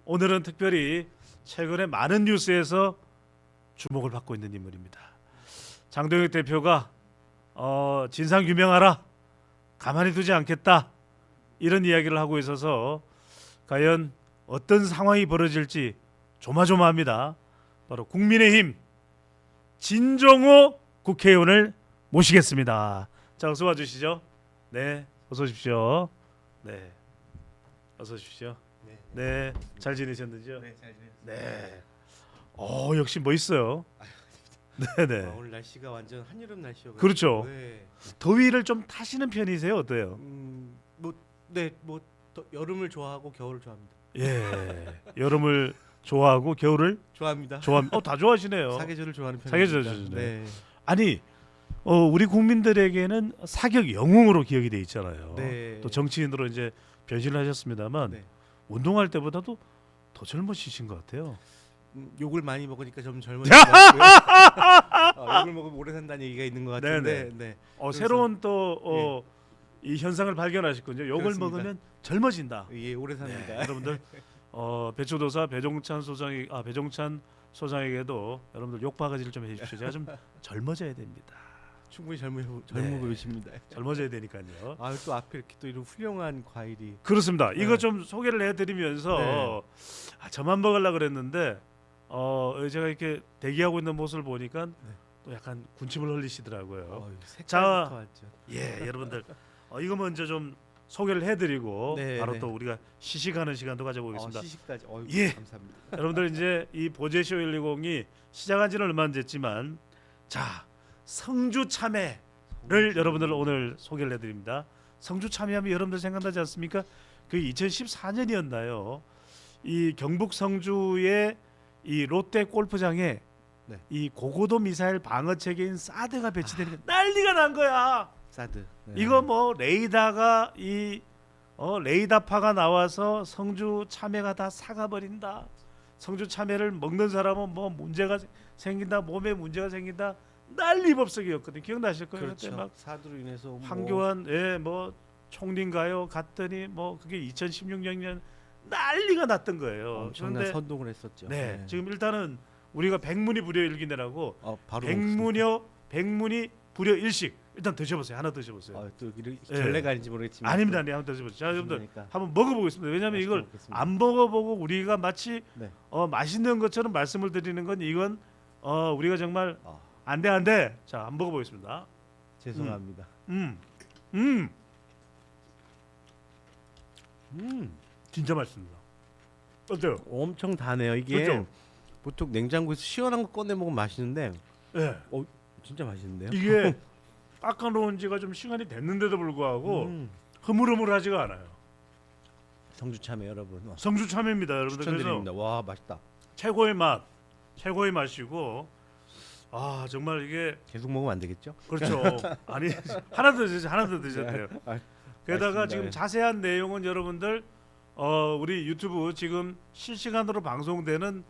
오늘은 특별히 최근에 많은 뉴스에서 주목을 받고 있는 인물입니다. 장동혁 대표가 진상 규명하라, 가만히 두지 않겠다, 이런 이야기를 하고 있어서 과연 어떤 상황이 벌어질지 조마조마합니다. 바로 국민의힘 진정호 국회의원을 모시겠습니다. 자, 어서 와주시죠. 네, 어서 오십시오. 네, 어서 오십시오. 네, 잘 지내셨는지요? 네, 잘 지냈습니다. 네. 역시 멋있어요. 네네. 오늘 날씨가 완전 한여름 날씨여가지고. 그렇죠. 네. 더위를 좀 타시는 편이세요? 어때요? 여름을 좋아하고 겨울을 좋아합니다. 예, 여름을 좋아하고 겨울을 좋아합니다. 다 좋아하시네요. 사계절을 좋아하는 사계절 편입니다. 좋아하시네요. 네. 아니, 우리 국민들에게는 사격 영웅으로 기억이 돼 있잖아요. 네. 또 정치인으로 이제 변신을 하셨습니다만 네. 운동할 때보다도 더 젊으신 것 같아요. 욕을 많이 먹으니까 좀 젊어진 것 같고요. 욕을 먹으면 오래 산다는 얘기가 있는 것 같은데. 네. 새로운 또 이 현상을 발견하셨군요. 욕을 그렇습니다. 먹으면 젊어진다. 예, 오래 삽니다. 네, 여러분들 배추도사 배종찬 소장에게도 여러분들 욕바가지를 좀 해주십시오. 제가 좀 젊어져야 됩니다. 충분히 젊어 네. 보이십니다. 젊어져야 되니까요. 또 앞에 이렇게 또 이런 훌륭한 과일이. 그렇습니다. 네. 이거 좀 소개를 해드리면서 네. 저만 먹으려고 그랬는데 제가 이렇게 대기하고 있는 모습을 보니까 또 약간 군침을 흘리시더라고요. 색깔부터 왔죠. 예, 여러분들 이거 먼저 좀 소개를 해드리고 네, 바로 네. 또 우리가 시식하는 시간도 가져보겠습니다. 시식까지. 예. 감사합니다. 여러분들 이제 이 보제쇼 120이 시작한 지는 얼마 안 됐지만 자, 성주 참외를 여러분들 오늘 소개를 해드립니다. 성주 참외하면 여러분들 생각나지 않습니까? 그 2014년이었나요? 이 경북 성주의 이 롯데 골프장에 네. 이 고고도 미사일 방어 체계인 사드가 배치되니까 난리가 난 거야. 사드. 네. 이거 뭐 레이더가 레이더파가 나와서 성주 참외가 다 사가버린다. 성주 참외를 먹는 사람은 뭐 문제가 생긴다, 몸에 문제가 생긴다, 난리법석이었거든. 기억나실 거예요. 그렇죠. 그때 막 사드로 인해서 황교안 총리인가요? 갔더니 뭐 그게 2016년 난리가 났던 거예요. 엄청난 그런데 선동을 했었죠. 네, 지금 일단은 우리가 백문이 불여 일기내라고 바로 백문이 불여 일식 일단 드셔보세요. 하나 드셔보세요. 또 결례가 아닌지 모르겠지만 아닙니다. 한번 드셔보세요. 자, 여러분들 그러니까. 한번 먹어보겠습니다. 왜냐하면 이걸 먹겠습니다. 안 먹어보고 우리가 마치 네. 맛있는 것처럼 말씀을 드리는 건 이건 우리가 정말 안 돼. 자, 한번 먹어보겠습니다. 죄송합니다. 진짜 맛있습니다. 어때요? 엄청 다네요. 이게 그렇죠? 보통 냉장고에서 시원한 거 꺼내 먹으면 맛있는데 네. 진짜 맛있는데요. 이게 깎아놓은 지가 좀 시간이 됐는데도 불구하고 흐물흐물하지가 않아요. 성주 참외 여러분. 성주 참외입니다, 여러분들. 추천드립니다. 와, 맛있다. 최고의 맛이고 정말 이게 계속 먹으면 안 되겠죠? 그렇죠. 아니 하나 더 드셔도 돼요. 게다가 맛있습니다. 지금 자세한 내용은 여러분들 우리 유튜브 지금 실시간으로 방송되는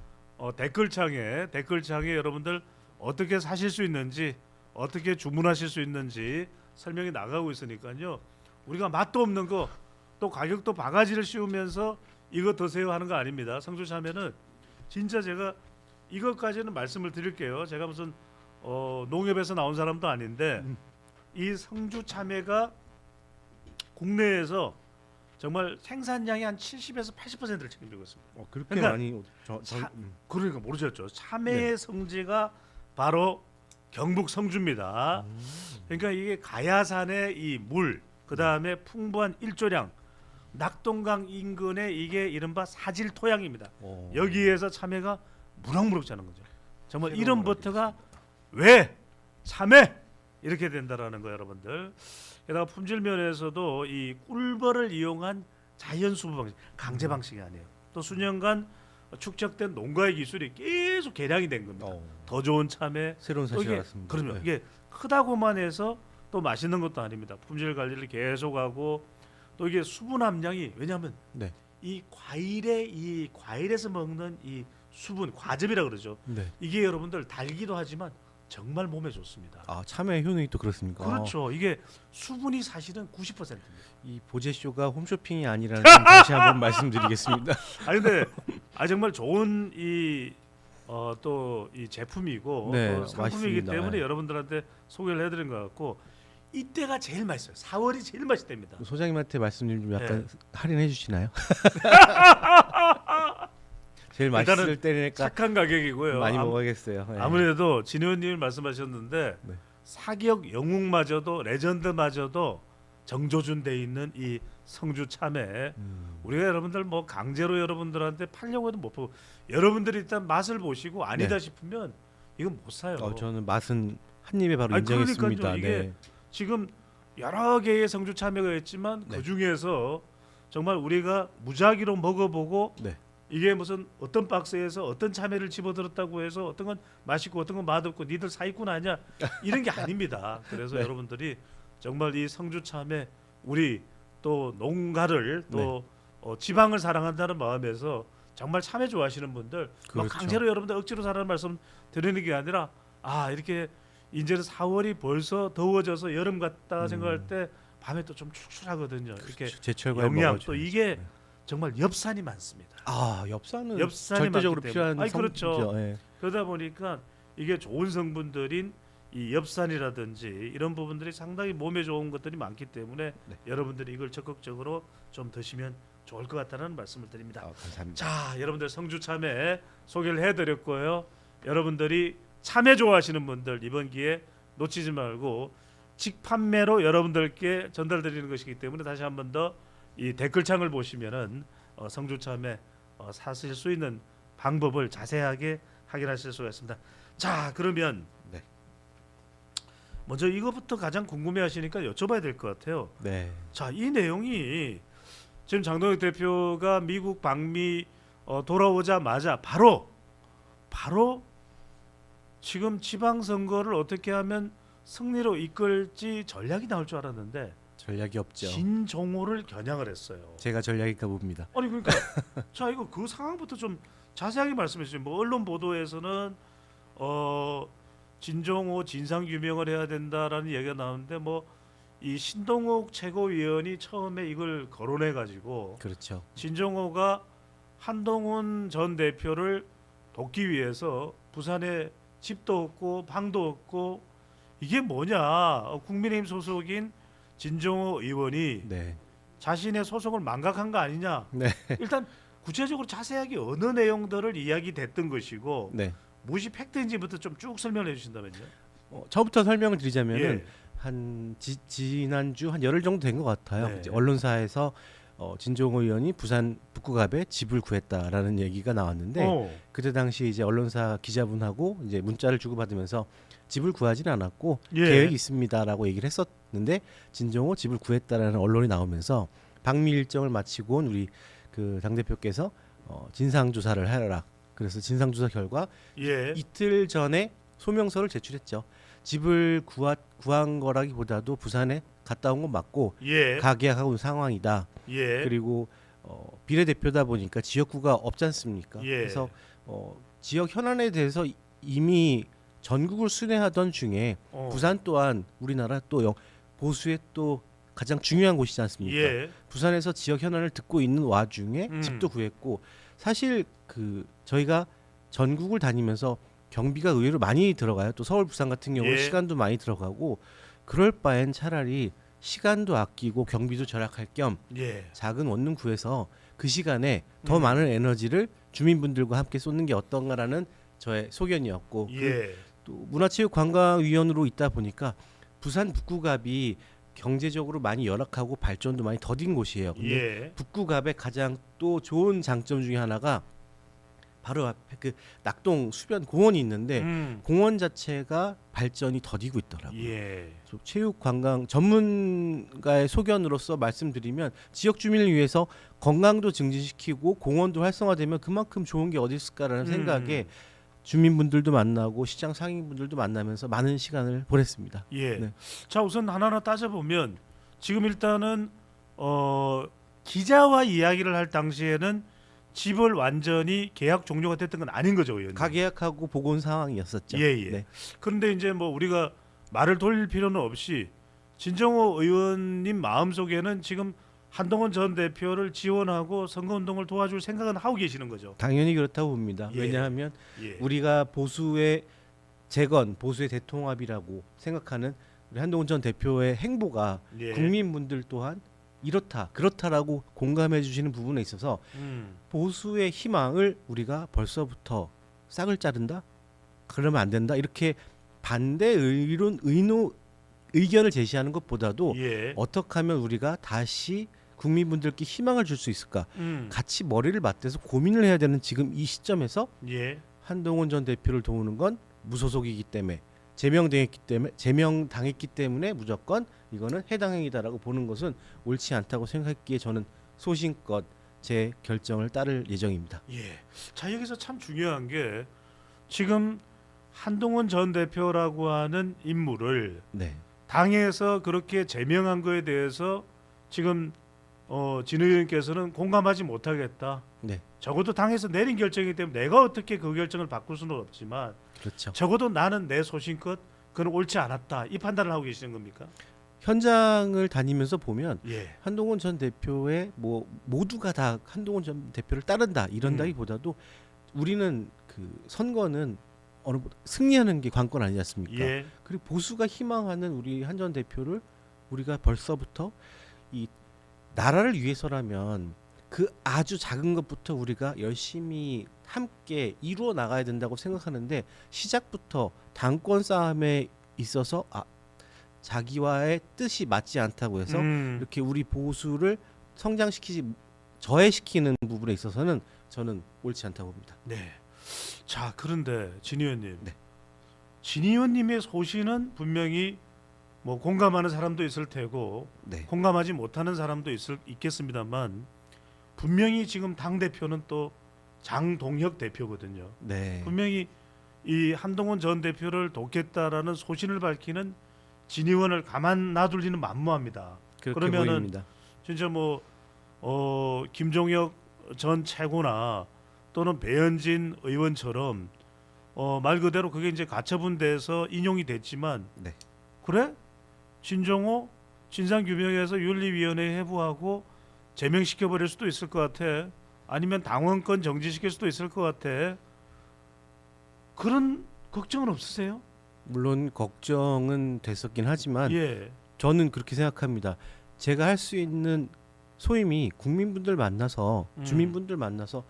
댓글창에 여러분들 어떻게 사실 수 있는지, 어떻게 주문하실 수 있는지 설명이 나가고 있으니까요. 우리가 맛도 없는 거, 또 가격도 바가지를 씌우면서 이거 드세요 하는 거 아닙니다. 성주 참외는 진짜 제가 이것까지는 말씀을 드릴게요. 제가 무슨 농협에서 나온 사람도 아닌데 이 성주 참외가 국내에서 정말 생산량의 한 70에서 80%를 책임지고 있습니다. 그렇게 그러니까 많이 그러니까 모르셨죠. 참외의 성지가 바로 경북 성주입니다. 그러니까 이게 가야산의 이 물, 그 다음에 풍부한 일조량, 낙동강 인근의 이게 이른바 사질 토양입니다. 여기에서 참외가 무럭무럭 자는 거죠. 정말 이름부터가 왜 참외 이렇게 된다라는 거예요, 여러분들. 게다가 품질 면에서도 이 꿀벌을 이용한 자연 수분 방식, 강제 방식이 아니에요. 또 수년간 축적된 농가의 기술이 계속 개량이 된 겁니다. 더 좋은 참외, 새로운 사실 알았습니다. 그러면 이게 크다고만 해서 또 맛있는 것도 아닙니다. 품질 관리를 계속하고 또 이게 수분 함량이 왜냐하면 이 과일에서 먹는 이 수분, 과즙이라 그러죠. 이게 여러분들 달기도 하지만 정말 몸에 좋습니다. 참외 효능이 또 그렇습니까? 그렇죠. 이게 수분이 사실은 90%입니다. 이 보제쇼가 홈쇼핑이 아니라는 점 다시 한번 말씀드리겠습니다. 아니 근데 정말 좋은 또 이 제품이고 네, 또 상품이기 맛있습니다. 때문에 네. 여러분들한테 소개를 해드린 것 같고 이때가 제일 맛있어요. 4월이 제일 맛있답니다. 소장님한테 말씀 좀 약간 네. 할인해 주시나요? 제일 일단은 맛있을 때니까 착한 가격이고요. 많이 먹어야겠어요. 네. 아무래도 진 의원님이 말씀하셨는데 네. 사기역 영웅마저도 레전드마저도 정조준돼 있는 이 성주 참외 우리가 여러분들 뭐 강제로 여러분들한테 팔려고 해도 못 팔고 여러분들이 일단 맛을 보시고 아니다 네. 싶으면 이건 못 사요. 저는 맛은 한 입에 바로 아니, 인정했습니다. 그러니까요. 이게 네. 지금 여러 개의 성주 참외가 있지만 네. 그 중에서 정말 우리가 무작위로 먹어보고 네. 이게 무슨 어떤 박스에서 어떤 참외를 집어들었다고 해서 어떤 건 맛있고 어떤 건 맛없고 니들 사기꾼 아니야 이런 게 아닙니다. 그래서 네. 여러분들이 정말 이 성주 참외 우리 또 농가를 또 지방을 사랑한다는 마음에서 정말 참외 좋아하시는 분들 뭐 그렇죠. 강제로 여러분들 억지로 사라는 말씀 드리는 게 아니라 이렇게 이제는 4월이 벌써 더워져서 여름 같다 생각할 때 밤에 또 좀 출출하거든요. 이렇게 제철과에 영양 먹어줘야죠. 또 이게 네. 정말 엽산이 많습니다. 엽산은 엽산이 절대적으로 많기 필요한 때문에. 그렇죠. 성분이죠. 네. 그러다 보니까 이게 좋은 성분들인 이 엽산이라든지 이런 부분들이 상당히 몸에 좋은 것들이 많기 때문에 네. 여러분들이 이걸 적극적으로 좀 드시면 좋을 것 같다는 말씀을 드립니다. 감사합니다. 자, 여러분들 성주 참외 소개를 해드렸고요. 여러분들이 참외 좋아하시는 분들 이번 기회에 놓치지 말고 직판매로 여러분들께 전달드리는 것이기 때문에 다시 한 번 더 이 댓글창을 보시면은 성주 참외 사실 수 있는 방법을 자세하게 확인하실 수가 있습니다. 자, 그러면 네. 먼저 이거부터 가장 궁금해하시니까 여쭤봐야 될 것 같아요. 네. 자, 이 내용이 지금 장동혁 대표가 미국 방미 돌아오자마자 바로 지금 지방선거를 어떻게 하면 승리로 이끌지 전략이 나올 줄 알았는데 전략이 없죠. 진종호를 겨냥을 했어요. 제가 전략일까 봅니다. 아니 그러니까 자 이거 그 상황부터 좀 자세하게 말씀해 주세요. 뭐 언론 보도에서는 진종호 진상 규명을 해야 된다라는 얘기가 나오는데 뭐 이 신동욱 최고위원이 처음에 이걸 거론해 가지고 그렇죠. 진종호가 한동훈 전 대표를 돕기 위해서 부산에 집도 없고 방도 없고 이게 뭐냐 국민의힘 소속인 진종호 의원이 네. 자신의 소속을 망각한 거 아니냐. 네. 일단 구체적으로 자세하게 어느 내용들을 이야기됐던 것이고 네. 무엇이 팩트인지부터 좀 쭉 설명해 주신다면요. 저부터 설명을 드리자면은 예. 지난주 한 열흘 정도 된 것 같아요. 네. 이제 언론사에서 진종호 의원이 부산 북구갑에 집을 구했다라는 얘기가 나왔는데 그때 당시 이제 언론사 기자분하고 이제 문자를 주고받으면서 집을 구하지는 않았고 예. 계획이 있습니다라고 얘기를 했었는데 진종호 집을 구했다라는 언론이 나오면서 방미 일정을 마치고 온 우리 그 당 대표께서 진상 조사를 하라. 그래서 진상 조사 결과 예. 이틀 전에 소명서를 제출했죠. 집을 구한 거라기보다도 부산에 갔다 온 건 맞고 예. 가계약하고 있는 상황이다. 예. 그리고 비례대표다 보니까 지역구가 없지 않습니까? 예. 그래서 지역 현안에 대해서 이미 전국을 순회하던 중에 부산 또한 우리나라 또 보수의 또 가장 중요한 곳이지 않습니까? 예. 부산에서 지역 현안을 듣고 있는 와중에 집도 구했고 사실 그 저희가 전국을 다니면서 경비가 의외로 많이 들어가요. 또 서울, 부산 같은 경우는 예. 시간도 많이 들어가고 그럴 바엔 차라리 시간도 아끼고 경비도 절약할 겸 예. 작은 원룸 구해서 그 시간에 더 많은 에너지를 주민분들과 함께 쏟는 게 어떤가라는 저의 소견이었고 예. 또 문화체육관광위원으로 있다 보니까 부산 북구갑이 경제적으로 많이 열악하고 발전도 많이 더딘 곳이에요. 근데 예. 북구갑의 가장 또 좋은 장점 중에 하나가 바로 앞에 그 낙동 수변 공원이 있는데 공원 자체가 발전이 더디고 있더라고요. 예. 체육관광 전문가의 소견으로서 말씀드리면 지역 주민을 위해서 건강도 증진시키고 공원도 활성화되면 그만큼 좋은 게 어디 있을까라는 생각에 주민분들도 만나고 시장 상인분들도 만나면서 많은 시간을 보냈습니다. 예. 네. 자 우선 하나하나 따져보면 지금 일단은 기자와 이야기를 할 당시에는 집을 완전히 계약 종료가 됐던 건 아닌 거죠, 의원님. 가계약하고 보건 상황이었었죠. 예. 네. 그런데 이제 뭐 우리가 말을 돌릴 필요는 없이 진정호 의원님 마음속에는 지금 한동훈 전 대표를 지원하고 선거운동을 도와줄 생각은 하고 계시는 거죠. 당연히 그렇다고 봅니다. 예. 왜냐하면 예. 우리가 보수의 재건, 보수의 대통합이라고 생각하는 우리 한동훈 전 대표의 행보가 예. 국민분들 또한 이렇다 그렇다라고 공감해 주시는 부분에 있어서 보수의 희망을 우리가 벌써부터 싹을 자른다? 그러면 안 된다. 이렇게 반대 의견을 제시하는 것보다도 예. 어떻게 하면 우리가 다시 국민분들께 희망을 줄 수 있을까? 같이 머리를 맞대서 고민을 해야 되는 지금 이 시점에서 예. 한동훈 전 대표를 도우는 건 무소속이기 때문에 제명당했기 때문에 무조건 이거는 해당 행위다라고 보는 것은 옳지 않다고 생각했기에 저는 소신껏 제 결정을 따를 예정입니다. 예. 자, 여기서 참 중요한 게 지금 한동훈 전 대표라고 하는 인물을 네, 당에서 그렇게 제명한 거에 대해서 지금 진 의원께서는 공감하지 못하겠다. 네, 적어도 당에서 내린 결정이기 때문에 내가 어떻게 그 결정을 바꿀 수는 없지만 그렇죠. 적어도 나는 내 소신껏 그건 옳지 않았다. 이 판단을 하고 계시는 겁니까? 현장을 다니면서 보면 예. 한동훈 전 대표의 뭐 모두가 다 한동훈 전 대표를 따른다 이런다기보다도 우리는 그 선거는 어느 승리하는 게 관건 아니지 않습니까? 예. 그리고 보수가 희망하는 우리 한 전 대표를 우리가 벌써부터 이 나라를 위해서라면 그 아주 작은 것부터 우리가 열심히 함께 이루어 나가야 된다고 생각하는데 시작부터 당권 싸움에 있어서 자기와의 뜻이 맞지 않다고 해서 이렇게 우리 보수를 성장시키지 저해시키는 부분에 있어서는 저는 옳지 않다고 봅니다. 네. 자, 그런데 진 의원님. 네. 진 의원님의 소신은 분명히 뭐 공감하는 사람도 있을 테고 네. 공감하지 못하는 사람도 있겠습니다만 분명히 지금 당 대표는 또 장동혁 대표거든요. 네. 분명히 이 한동훈 전 대표를 돕겠다라는 소신을 밝히는 진 의원을 가만 놔둘 리는 만무합니다. 그렇게 그러면은 보입니다. 진짜 뭐 김종혁 전 최고나 또는 배현진 의원처럼 말 그대로 그게 이제 가처분돼서 인용이 됐지만 네. 그래? 진종호 진상규명해서 윤리위원회에 해부하고 제명시켜 버릴 수도 있을 것 같아. 아니면 당원권 정지시킬 수도 있을 것 같아. 그런 걱정은 없으세요? 물론 걱정은 됐었긴 하지만 예. 저는 그렇게 생각합니다. 제가 할 수 있는 소임이 국민분들 만나서 주민분들 만나서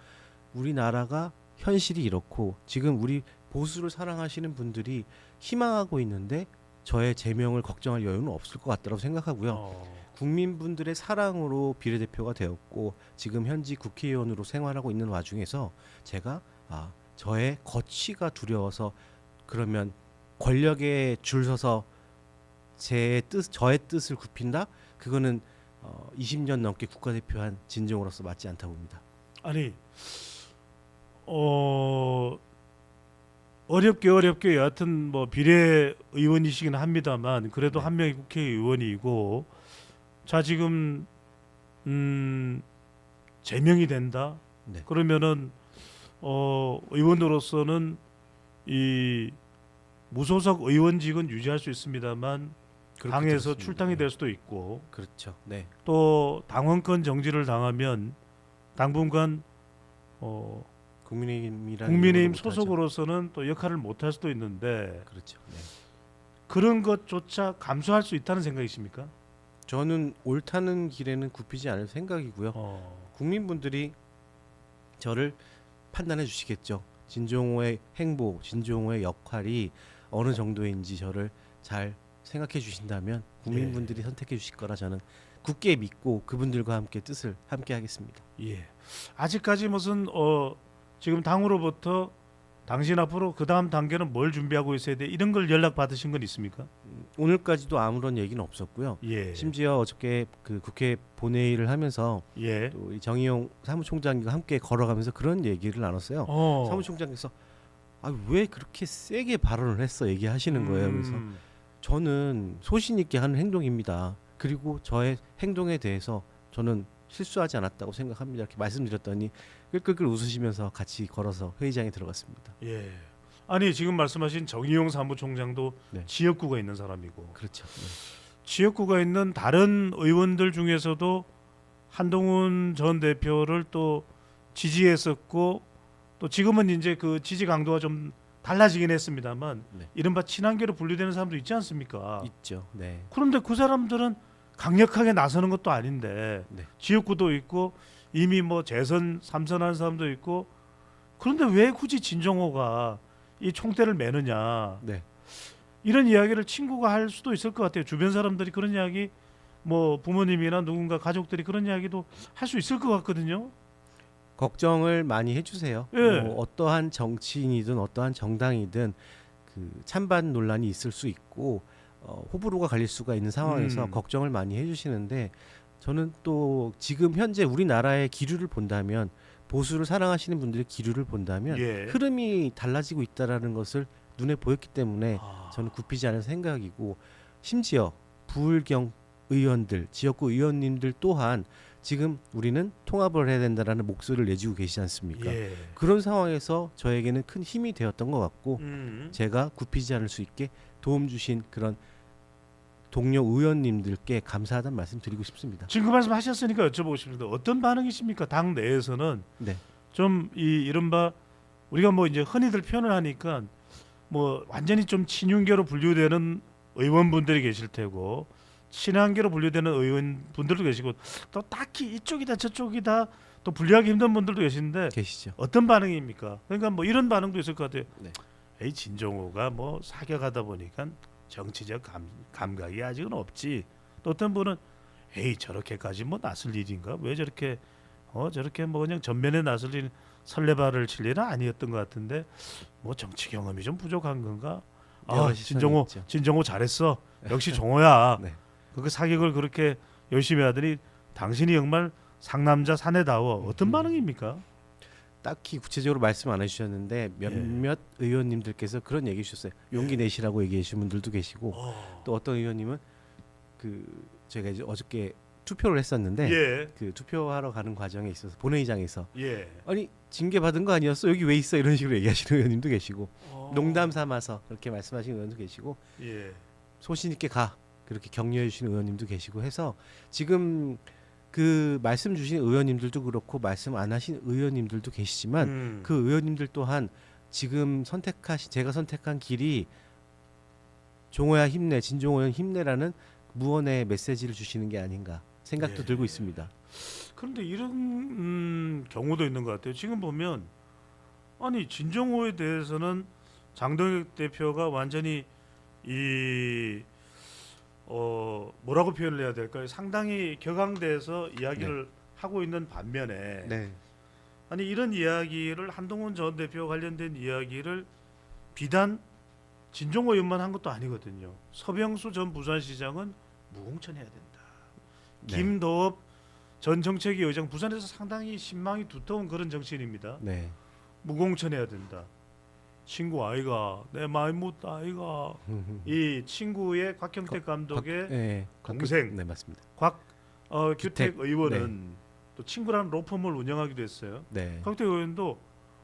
우리나라가 현실이 이렇고 지금 우리 보수를 사랑하시는 분들이 희망하고 있는데 저의 제명을 걱정할 여유는 없을 것 같다고 생각하고요. 국민분들의 사랑으로 비례대표가 되었고 지금 현지 국회의원으로 생활하고 있는 와중에서 제가 저의 거취가 두려워서 그러면 권력에 줄 서서 저의 뜻을 굽힌다? 그거는 20년 넘게 국가대표한 진정으로서 맞지 않다고 봅니다. 아니 어렵게 여하튼 뭐 비례 의원이시긴 합니다만 그래도 네. 한 명이 국회의원이고 자 지금 제명이 된다. 네. 그러면은 의원으로서는 이 무소속 의원직은 유지할 수 있습니다만 당에서 들었습니다. 출당이 될 수도 있고 그렇죠. 네. 또 당원권 정지를 당하면 당분간 국민의힘 소속으로서는 또 역할을 못할 수도 있는데 그렇죠. 네. 그런 것조차 감수할 수 있다는 생각이십니까? 저는 옳다는 길에는 굽히지 않을 생각이고요. 국민분들이 저를 판단해 주시겠죠. 진종호의 행보, 진종호의 역할이 어느 정도인지 저를 잘 생각해 주신다면 국민분들이 선택해 주실 거라 저는 굳게 믿고 그분들과 함께 뜻을 함께 하겠습니다. 예. 아직까지 무슨 지금 당으로부터 당신 앞으로 그 다음 단계는 뭘 준비하고 있어야 돼 이런 걸 연락 받으신 건 있습니까? 오늘까지도 아무런 얘기는 없었고요. 예. 심지어 어저께 그 국회 본회의를 하면서 예. 또 이 정의용 사무총장과 함께 걸어가면서 그런 얘기를 나눴어요. 사무총장께서 왜 그렇게 세게 발언을 했어 얘기하시는 거예요. 그래서 저는 소신 있게 하는 행동입니다. 그리고 저의 행동에 대해서 저는 실수하지 않았다고 생각합니다. 이렇게 말씀드렸더니 끌끌끌 웃으시면서 같이 걸어서 회의장에 들어갔습니다. 예. 아니 지금 말씀하신 정의용 사무총장도 네. 지역구가 있는 사람이고 그렇죠. 네. 지역구가 있는 다른 의원들 중에서도 한동훈 전 대표를 또 지지했었고 또 지금은 이제 그 지지 강도가 좀 달라지긴 했습니다만 네. 이른바 친한계로 분류되는 사람도 있지 않습니까? 있죠. 네. 그런데 그 사람들은 강력하게 나서는 것도 아닌데 네. 지역구도 있고 이미 뭐 재선 3선한 사람도 있고 그런데 왜 굳이 진정호가 이 총대를 매느냐 네. 이런 이야기를 친구가 할 수도 있을 것 같아요. 주변 사람들이 그런 이야기 뭐 부모님이나 누군가 가족들이 그런 이야기도 할 수 있을 것 같거든요. 걱정을 많이 해주세요. 예. 뭐 어떠한 정치인이든 어떠한 정당이든 그 찬반 논란이 있을 수 있고 호불호가 갈릴 수가 있는 상황에서 걱정을 많이 해주시는데 저는 또 지금 현재 우리나라의 기류를 본다면 보수를 사랑하시는 분들의 기류를 본다면 예. 흐름이 달라지고 있다라는 것을 눈에 보였기 때문에 아. 저는 굽히지 않은 생각이고 심지어 부울경 의원들, 지역구 의원님들 또한 지금 우리는 통합을 해야 된다라는 목소리를 내지고 계시지 않습니까? 예. 그런 상황에서 저에게는 큰 힘이 되었던 것 같고 제가 굽히지 않을 수 있게 도움 주신 그런 동료 의원님들께 감사하다는 말씀 드리고 싶습니다. 지금 그 말씀 하셨으니까 여쭤보고 싶습니다. 어떤 반응이십니까? 당 내에서는 네. 좀 이 이른바 우리가 뭐 이제 흔히들 표현을 하니까 뭐 완전히 좀 친윤계로 분류되는 의원분들이 계실 테고 친한계로 분류되는 의원분들도 계시고 또 딱히 이쪽이다 저쪽이다 또 분류하기 힘든 분들도 계신데 계시죠. 어떤 반응입니까? 그러니까 뭐 이런 반응도 있을 것 같아요. 네. 에이 진정호가 뭐 사격하다 보니까 정치적 감각이 아직은 없지. 또 어떤 분은 에이 저렇게까지 뭐 나설 일인가? 왜 저렇게 저렇게 뭐 그냥 전면에 나설 일 설레발을 칠 일은 아니었던 것 같은데 뭐 정치 경험이 좀 부족한 건가? 아 여러 시선이 있죠. 진정호 잘했어. 역시 종호야. 네. 그 사격을 그렇게 열심히 하더니 당신이 정말 상남자 사내다워. 어떤 반응입니까? 딱히 구체적으로 말씀 안 해주셨는데 몇몇 의원님들께서 그런 얘기 주셨어요. 용기 내시라고 얘기해 주신 분들도 계시고 또 어떤 의원님은 그 제가 이제 어저께 투표를 했었는데 예. 그 투표하러 가는 과정에 있어서 본회의장에서 예. 아니 징계 받은 거 아니었어? 여기 왜 있어? 이런 식으로 얘기하시는 의원님도 계시고 농담 삼아서 그렇게 말씀하시는 의원도 계시고 예. 소신 있게 가 그렇게 격려해 주시는 의원님도 계시고 해서 지금 그 말씀 주신 의원님들도 그렇고 말씀 안 하신 의원님들도 계시지만 그 의원님들 또한 지금 제가 선택한 길이 종호야 힘내, 진종호야 힘내라는 무언의 메시지를 주시는 게 아닌가 생각도 예. 들고 있습니다. 그런데 이런 경우도 있는 것 같아요. 지금 보면 아니 진정호에 대해서는 장동혁 대표가 완전히 이 뭐라고 표현을 해야 될까요? 상당히 격앙돼서 이야기를 하고 있는 반면에 네. 아니 이런 이야기를 한동훈 전 대표 관련된 이야기를 비단 진정호 의원만 한 것도 아니거든요. 서병수 전 부산시장은 무공천해야 된다. 네. 김도읍 전 정책위 의장 부산에서 상당히 신망이 두터운 그런 정치인입니다. 네. 무공천해야 된다. 친구 아이가 내 마음 못 아이가 이 친구의 곽형택 감독의 네. 동생 네 맞습니다. 규택 의원은 또 친구라는 로펌을 운영하기도 했어요. 네. 곽형택 의원도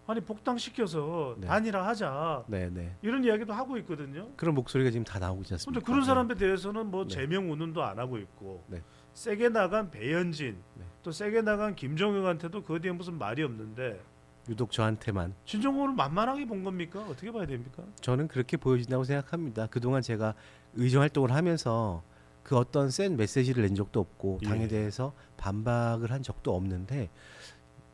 아니 복당시켜서 네. 단일화하자 네. 네. 이런 이야기도 하고 있거든요. 그런 목소리가 지금 다 나오고 있지 근데 않습니까? 그런 사람에 대해서는 뭐 네. 제명 운운도 안 하고 있고 네. 세게 나간 배현진 네. 또 세게 나간 김정영한테도 그 뒤에 무슨 말이 없는데 유독 저한테만 진정호를 만만하게 본 겁니까? 어떻게 봐야 됩니까? 저는 그렇게 보여진다고 생각합니다. 그동안 제가 의정 활동을 하면서 그 어떤 센 메시지를 낸 적도 없고 당에 예. 대해서 반박을 한 적도 없는데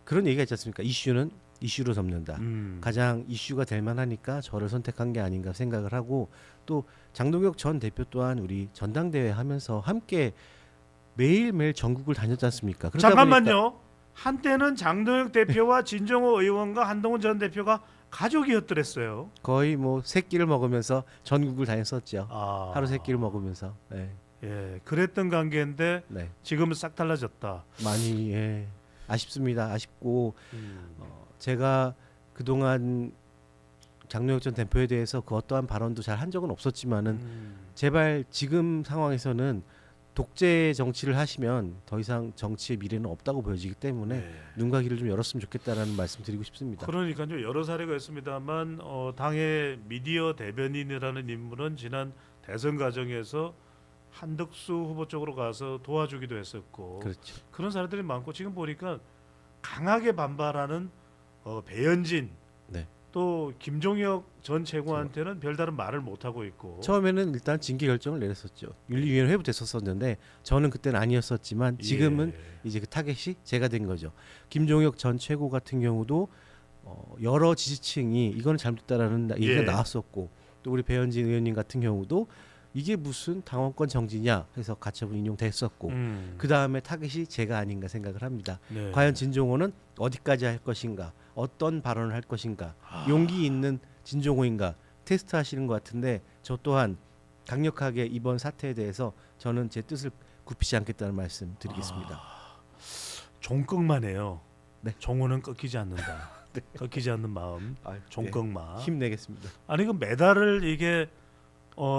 그런 얘기가 있지 않습니까? 이슈는 이슈로 접는다. 가장 이슈가 될 만하니까 저를 선택한 게 아닌가 생각을 하고 또 장동혁 전 대표 또한 우리 전당대회 하면서 함께 매일매일 전국을 다녔지 않습니까? 그러다 잠깐만요. 한때는 장동혁 대표와 진정호 의원과 한동훈 전 대표가 가족이었더랬어요. 거의 뭐 세 끼를 먹으면서 전국을 다녔었죠. 아, 하루 세 끼를 먹으면서. 네. 예, 그랬던 관계인데 네. 지금은 싹 달라졌다. 많이 아쉽습니다. 아쉽고 제가 그동안 장동혁 전 대표에 대해서 그 어떠한 발언도 잘 한 적은 없었지만은 제발 지금 상황에서는 독재 정치를 하시면 더 이상 정치의 미래는 없다고 보여지기 때문에 네. 눈과 귀를 좀 열었으면 좋겠다라는 말씀 드리고 싶습니다. 그러니까요 여러 사례가 있습니다만 당의 미디어 대변인이라는 인물은 지난 대선 과정에서 한덕수 후보 쪽으로 가서 도와주기도 했었고 그렇죠. 그런 사람들이 많고 지금 보니까 강하게 반발하는 배현진 네. 또 김종혁 전 최고한테는 별다른 말을 못 하고 있고 처음에는 일단 징계 결정을 내렸었죠. 윤리위원회 회부됐었었는데 저는 그때는 아니었었지만 지금은 예. 이제 그 타겟이 제가 된 거죠. 김종혁 전 최고 같은 경우도 여러 지지층이 이거는 잘못됐다라는 얘기가 예. 나왔었고 또 우리 배현진 의원님 같은 경우도 이게 무슨 당원권 정지냐 해서 가처분 인용됐었고 그 다음에 타겟이 제가 아닌가 생각을 합니다. 네. 과연 진종호는 어디까지 할 것인가, 어떤 발언을 할 것인가, 용기 있는 진종호인가 테스트하시는 것 같은데 저 또한 강력하게 이번 사태에 대해서 저는 제 뜻을 굽히지 않겠다는 말씀 드리겠습니다. 종꺽만 해요. 네. 종호는 꺾이지 않는다. 네. 꺾이지 않는 마음. 종꺽마. 힘내겠습니다. 아니 그 메달을 이게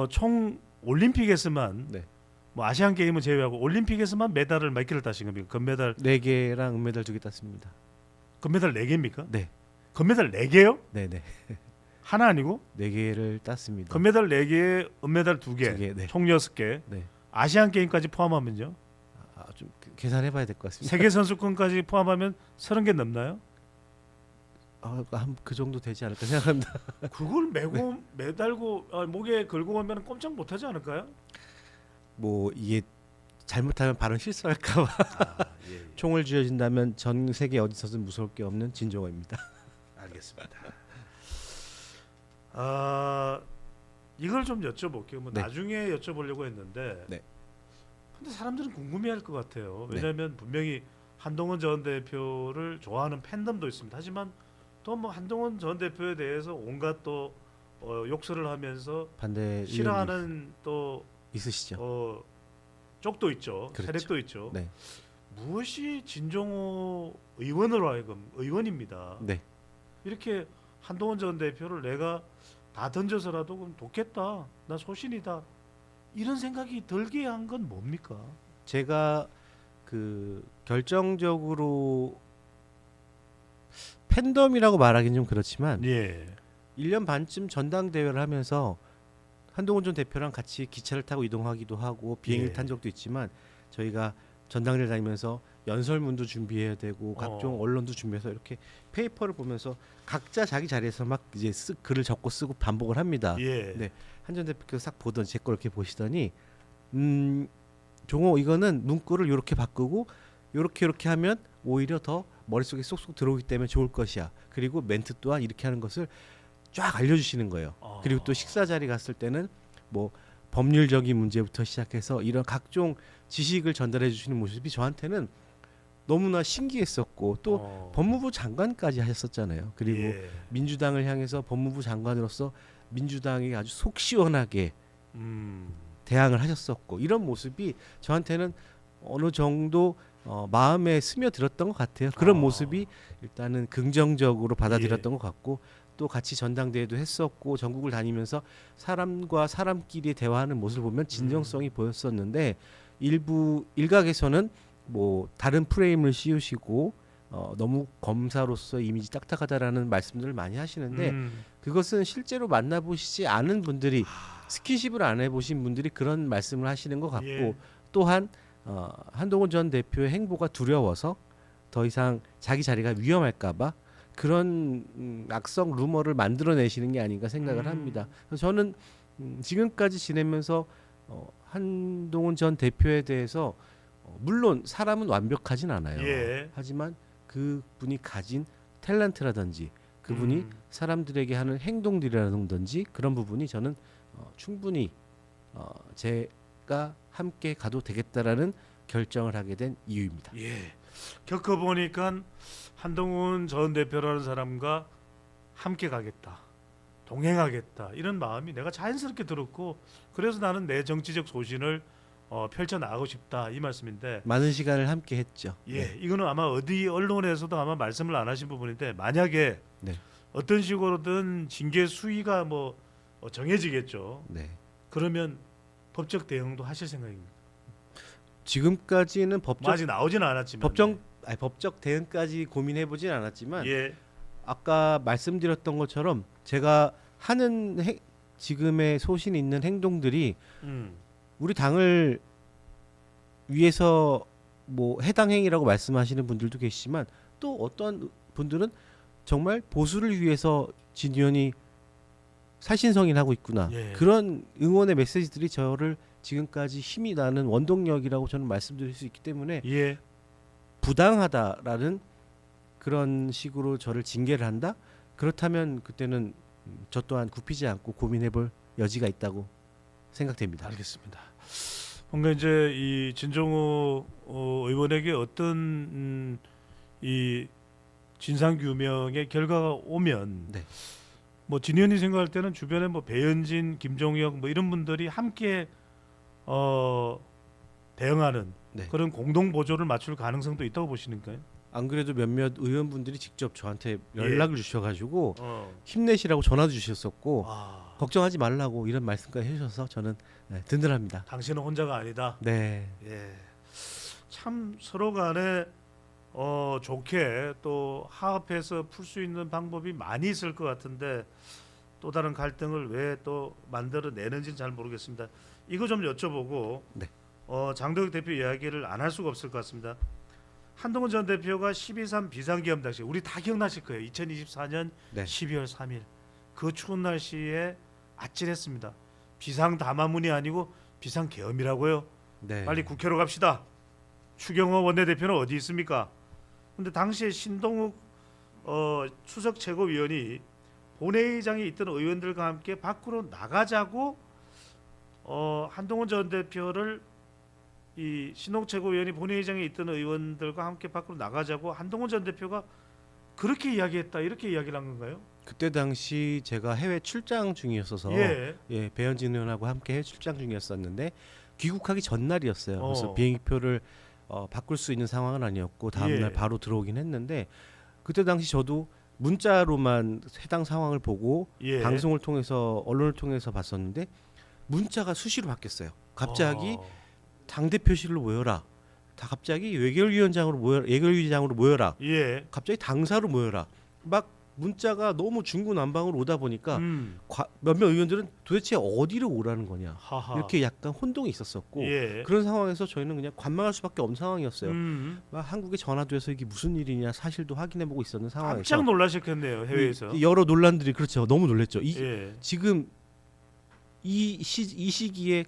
총 올림픽에서만 네. 뭐 아시안 게임은 제외하고 올림픽에서만 메달을 몇 개를 따신 겁니까? 금메달 4개랑 은메달 2개 땄습니다. 금메달 4개입니까? 네. 금메달 4개요? 네네. 하나 아니고 4개를 땄습니다. 금메달 4개, 은메달 2개, 2개, 네. 총 6개. 네. 아시안 게임까지 포함하면요? 좀 계산해봐야 될 것 같습니다. 세계 선수권까지 포함하면 30개 넘나요? 그 정도 되지 않을까 생각합니다. 그걸 메고 매달고 목에 걸고 오면 꼼짝 못하지 않을까요? 뭐 이게 잘못하면 발언 실수할까봐 예. 총을 쥐어진다면 전 세계 어디서든 무서울 게 없는 진종호입니다. 알겠습니다. 이걸 좀 여쭤볼게요. 뭐 네. 나중에 여쭤보려고 했는데, 네. 근데 사람들은 궁금해할 것 같아요. 네. 왜냐하면 분명히 한동훈 전 대표를 좋아하는 팬덤도 있습니다. 하지만 또 뭐 한동훈 전 대표에 대해서 온갖 또 욕설을 하면서 반대 의견이 싫어하는 또 있으시죠? 쪽도 있죠. 그렇죠. 세력도 있죠. 네. 무엇이 진종호 의원으로 하여금 의원입니다. 네. 이렇게 한동훈 전 대표를 내가 다 던져서라도 그럼 돕겠다. 나 소신이다. 이런 생각이 들게 한 건 뭡니까? 제가 그 결정적으로 팬덤이라고 말하기는 좀 그렇지만 예. 1년 반쯤 전당대회를 하면서 한동훈 전 대표랑 같이 기차를 타고 이동하기도 하고 비행기를 예. 탄 적도 있지만 저희가 전당대회 다니면서 연설문도 준비해야 되고 각종 언론도 준비해서 이렇게 페이퍼를 보면서 각자 자기 자리에서 막 이제 글을 적고 쓰고 반복을 합니다. 예. 네. 한 전 대표께서 싹 보던 제 걸 이렇게 보시더니 종호 이거는 문구를 이렇게 바꾸고 이렇게 하면 오히려 더 머릿속에 쏙쏙 들어오기 때문에 좋을 것이야. 그리고 멘트 또한 이렇게 하는 것을 쫙 알려주시는 거예요. 그리고 또 식사 자리 갔을 때는 뭐 법률적인 문제부터 시작해서 이런 각종 지식을 전달해 주시는 모습이 저한테는 너무나 신기했었고 또 법무부 장관까지 하셨었잖아요. 그리고 예. 민주당을 향해서 법무부 장관으로서 민주당이 아주 속 시원하게 대항을 하셨었고 이런 모습이 저한테는 어느 정도 마음에 스며들었던 것 같아요. 그런 모습이 일단은 긍정적으로 받아들였던 것 같고 또 같이 전당대회도 했었고 전국을 다니면서 사람과 사람끼리 대화하는 모습을 보면 진정성이 보였었는데 일각에서는 뭐 다른 프레임을 씌우시고 너무 검사로서 이미지 딱딱하다라는 말씀들을 많이 하시는데 그것은 실제로 만나보시지 않은 분들이 스킨십을 안 해보신 분들이 그런 말씀을 하시는 것 같고 예. 또한 한동훈 전 대표의 행보가 두려워서 더 이상 자기 자리가 위험할까봐 그런 악성 루머를 만들어내시는 게 아닌가 생각을 합니다. 그래서 저는 지금까지 지내면서 한동훈 전 대표에 대해서 물론 사람은 완벽하진 않아요. 예. 하지만 그분이 가진 탤런트라든지 그분이 사람들에게 하는 행동들이라든지 그런 부분이 저는 충분히 제가 함께 가도 되겠다라는 결정을 하게 된 이유입니다. 예. 겪어보니까 한동훈 전 대표라는 사람과 함께 가겠다. 동행하겠다. 이런 마음이 내가 자연스럽게 들었고 그래서 나는 내 정치적 소신을 펼쳐나가고 싶다. 이 말씀인데 많은 시간을 함께 했죠. 예, 네. 이거는 아마 어디 언론에서도 아마 말씀을 안 하신 부분인데 만약에 네. 어떤 식으로든 징계 수위가 뭐 정해지겠죠. 네. 그러면 법적 대응도 하실 생각입니다. 지금까지는 뭐 법적 아직 나오지는 않았지만 법적 대응까지 고민해 보진 않았지만 예, 아까 말씀드렸던 것처럼 제가 하는 지금의 소신 있는 행동들이 우리 당을 위해서 뭐 해당 행위라고 말씀하시는 분들도 계시지만 또 어떤 분들은 정말 보수를 위해서 진 의원이 살신성인하고 있구나. 예. 그런 응원의 메시지들이 저를 지금까지 힘이 나는 원동력이라고 저는 말씀드릴 수 있기 때문에 예. 부당하다라는 그런 식으로 저를 징계를 한다? 그렇다면 그때는 저 또한 굽히지 않고 고민해볼 여지가 있다고 생각됩니다. 알겠습니다. 뭔가 이제 이 진정호 의원에게 어떤 이 진상 규명의 결과가 오면 네. 뭐 진 의원이 생각할 때는 주변에 뭐 배현진, 김종혁 뭐 이런 분들이 함께 대응하는 네. 그런 공동 보조를 맞출 가능성도 있다고 보시는가요? 안 그래도 몇몇 의원분들이 직접 저한테 연락을 주셔가지고 어. 힘내시라고 전화도 주셨었고 아, 걱정하지 말라고 이런 말씀까지 해주셔서 저는 든든합니다. 당신은 혼자가 아니다. 네, 예. 참 서로 간에 좋게 또 화합해서 풀 수 있는 방법이 많이 있을 것 같은데 또 다른 갈등을 왜 또 만들어내는지는 잘 모르겠습니다. 이거 좀 여쭤보고 네. 장도혁 대표 이야기를 안 할 수가 없을 것 같습니다. 한동훈 전 대표가 12.3 비상기업 당시 우리 다 기억나실 거예요. 2024년 네. 12월 3일 그 추운 날씨에 아찔했습니다. 비상 담화문이 아니고 비상 계엄이라고요. 네. 빨리 국회로 갑시다. 추경호 원내대표는 어디 있습니까? 근데 당시에 신동욱 수석 최고위원이 본회의장에 있던 의원들과 함께 밖으로 나가자고 한동훈 전 대표를 이 신동욱 최고위원이 본회의장에 있던 의원들과 함께 밖으로 나가자고 한동훈 전 대표가 그렇게 이야기했다 이렇게 이야기를 한 건가요? 그때 당시 제가 해외 출장 중이었어서 예. 배현진 의원하고 함께 해외 출장 중이었었는데 귀국하기 전날이었어요. 그래서 어. 비행기표를 바꿀 수 있는 상황은 아니었고 다음날 예. 바로 들어오긴 했는데 그때 당시 저도 문자로만 해당 상황을 보고 예. 방송을 통해서 언론을 통해서 봤었는데 문자가 수시로 바뀌었어요. 갑자기 당 대표실로 모여라. 다 갑자기 외교위원장으로 모여라. 예. 갑자기 당사로 모여라. 막 문자가 너무 중구난방으로 오다 보니까 몇몇 의원들은 도대체 어디로 오라는 거냐. 하하. 이렇게 약간 혼동이 있었었고 예. 그런 상황에서 저희는 그냥 관망할 수밖에 없는 상황이었어요. 막 한국에 전화돼서 이게 무슨 일이냐 사실도 확인해보고 있었는 상황에서 깜짝 놀라셨겠네요 해외에서. 이 여러 논란들이 그렇죠. 너무 놀랬죠. 예. 지금 이 시기에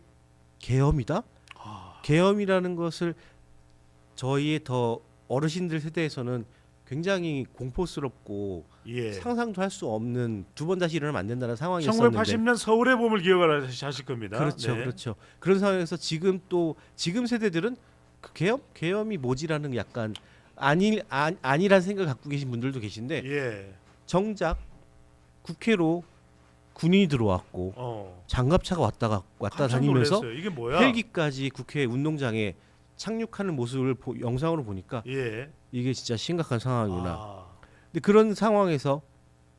계엄이다? 아, 계엄이라는 것을 저희의 더 어르신들 세대에서는 굉장히 공포스럽고 예. 상상도 할 수 없는 두 번 다시 일어나면 안 된다는 상황이었었는데 1980년 서울의 봄을 기억을 하실 겁니다. 그렇죠, 네. 그렇죠. 그런 상황에서 지금 세대들은 그 계엄이 뭐지라는 약간 아니란 생각 갖고 계신 분들도 계신데 예. 정작 국회로 군인이 들어왔고 장갑차가 왔다 깜짝 다니면서 놀랐어요. 이게 뭐야? 헬기까지 국회 운동장에 착륙하는 모습을 영상으로 보니까 예. 이게 진짜 심각한 상황이구나. 아, 근데 그런 상황에서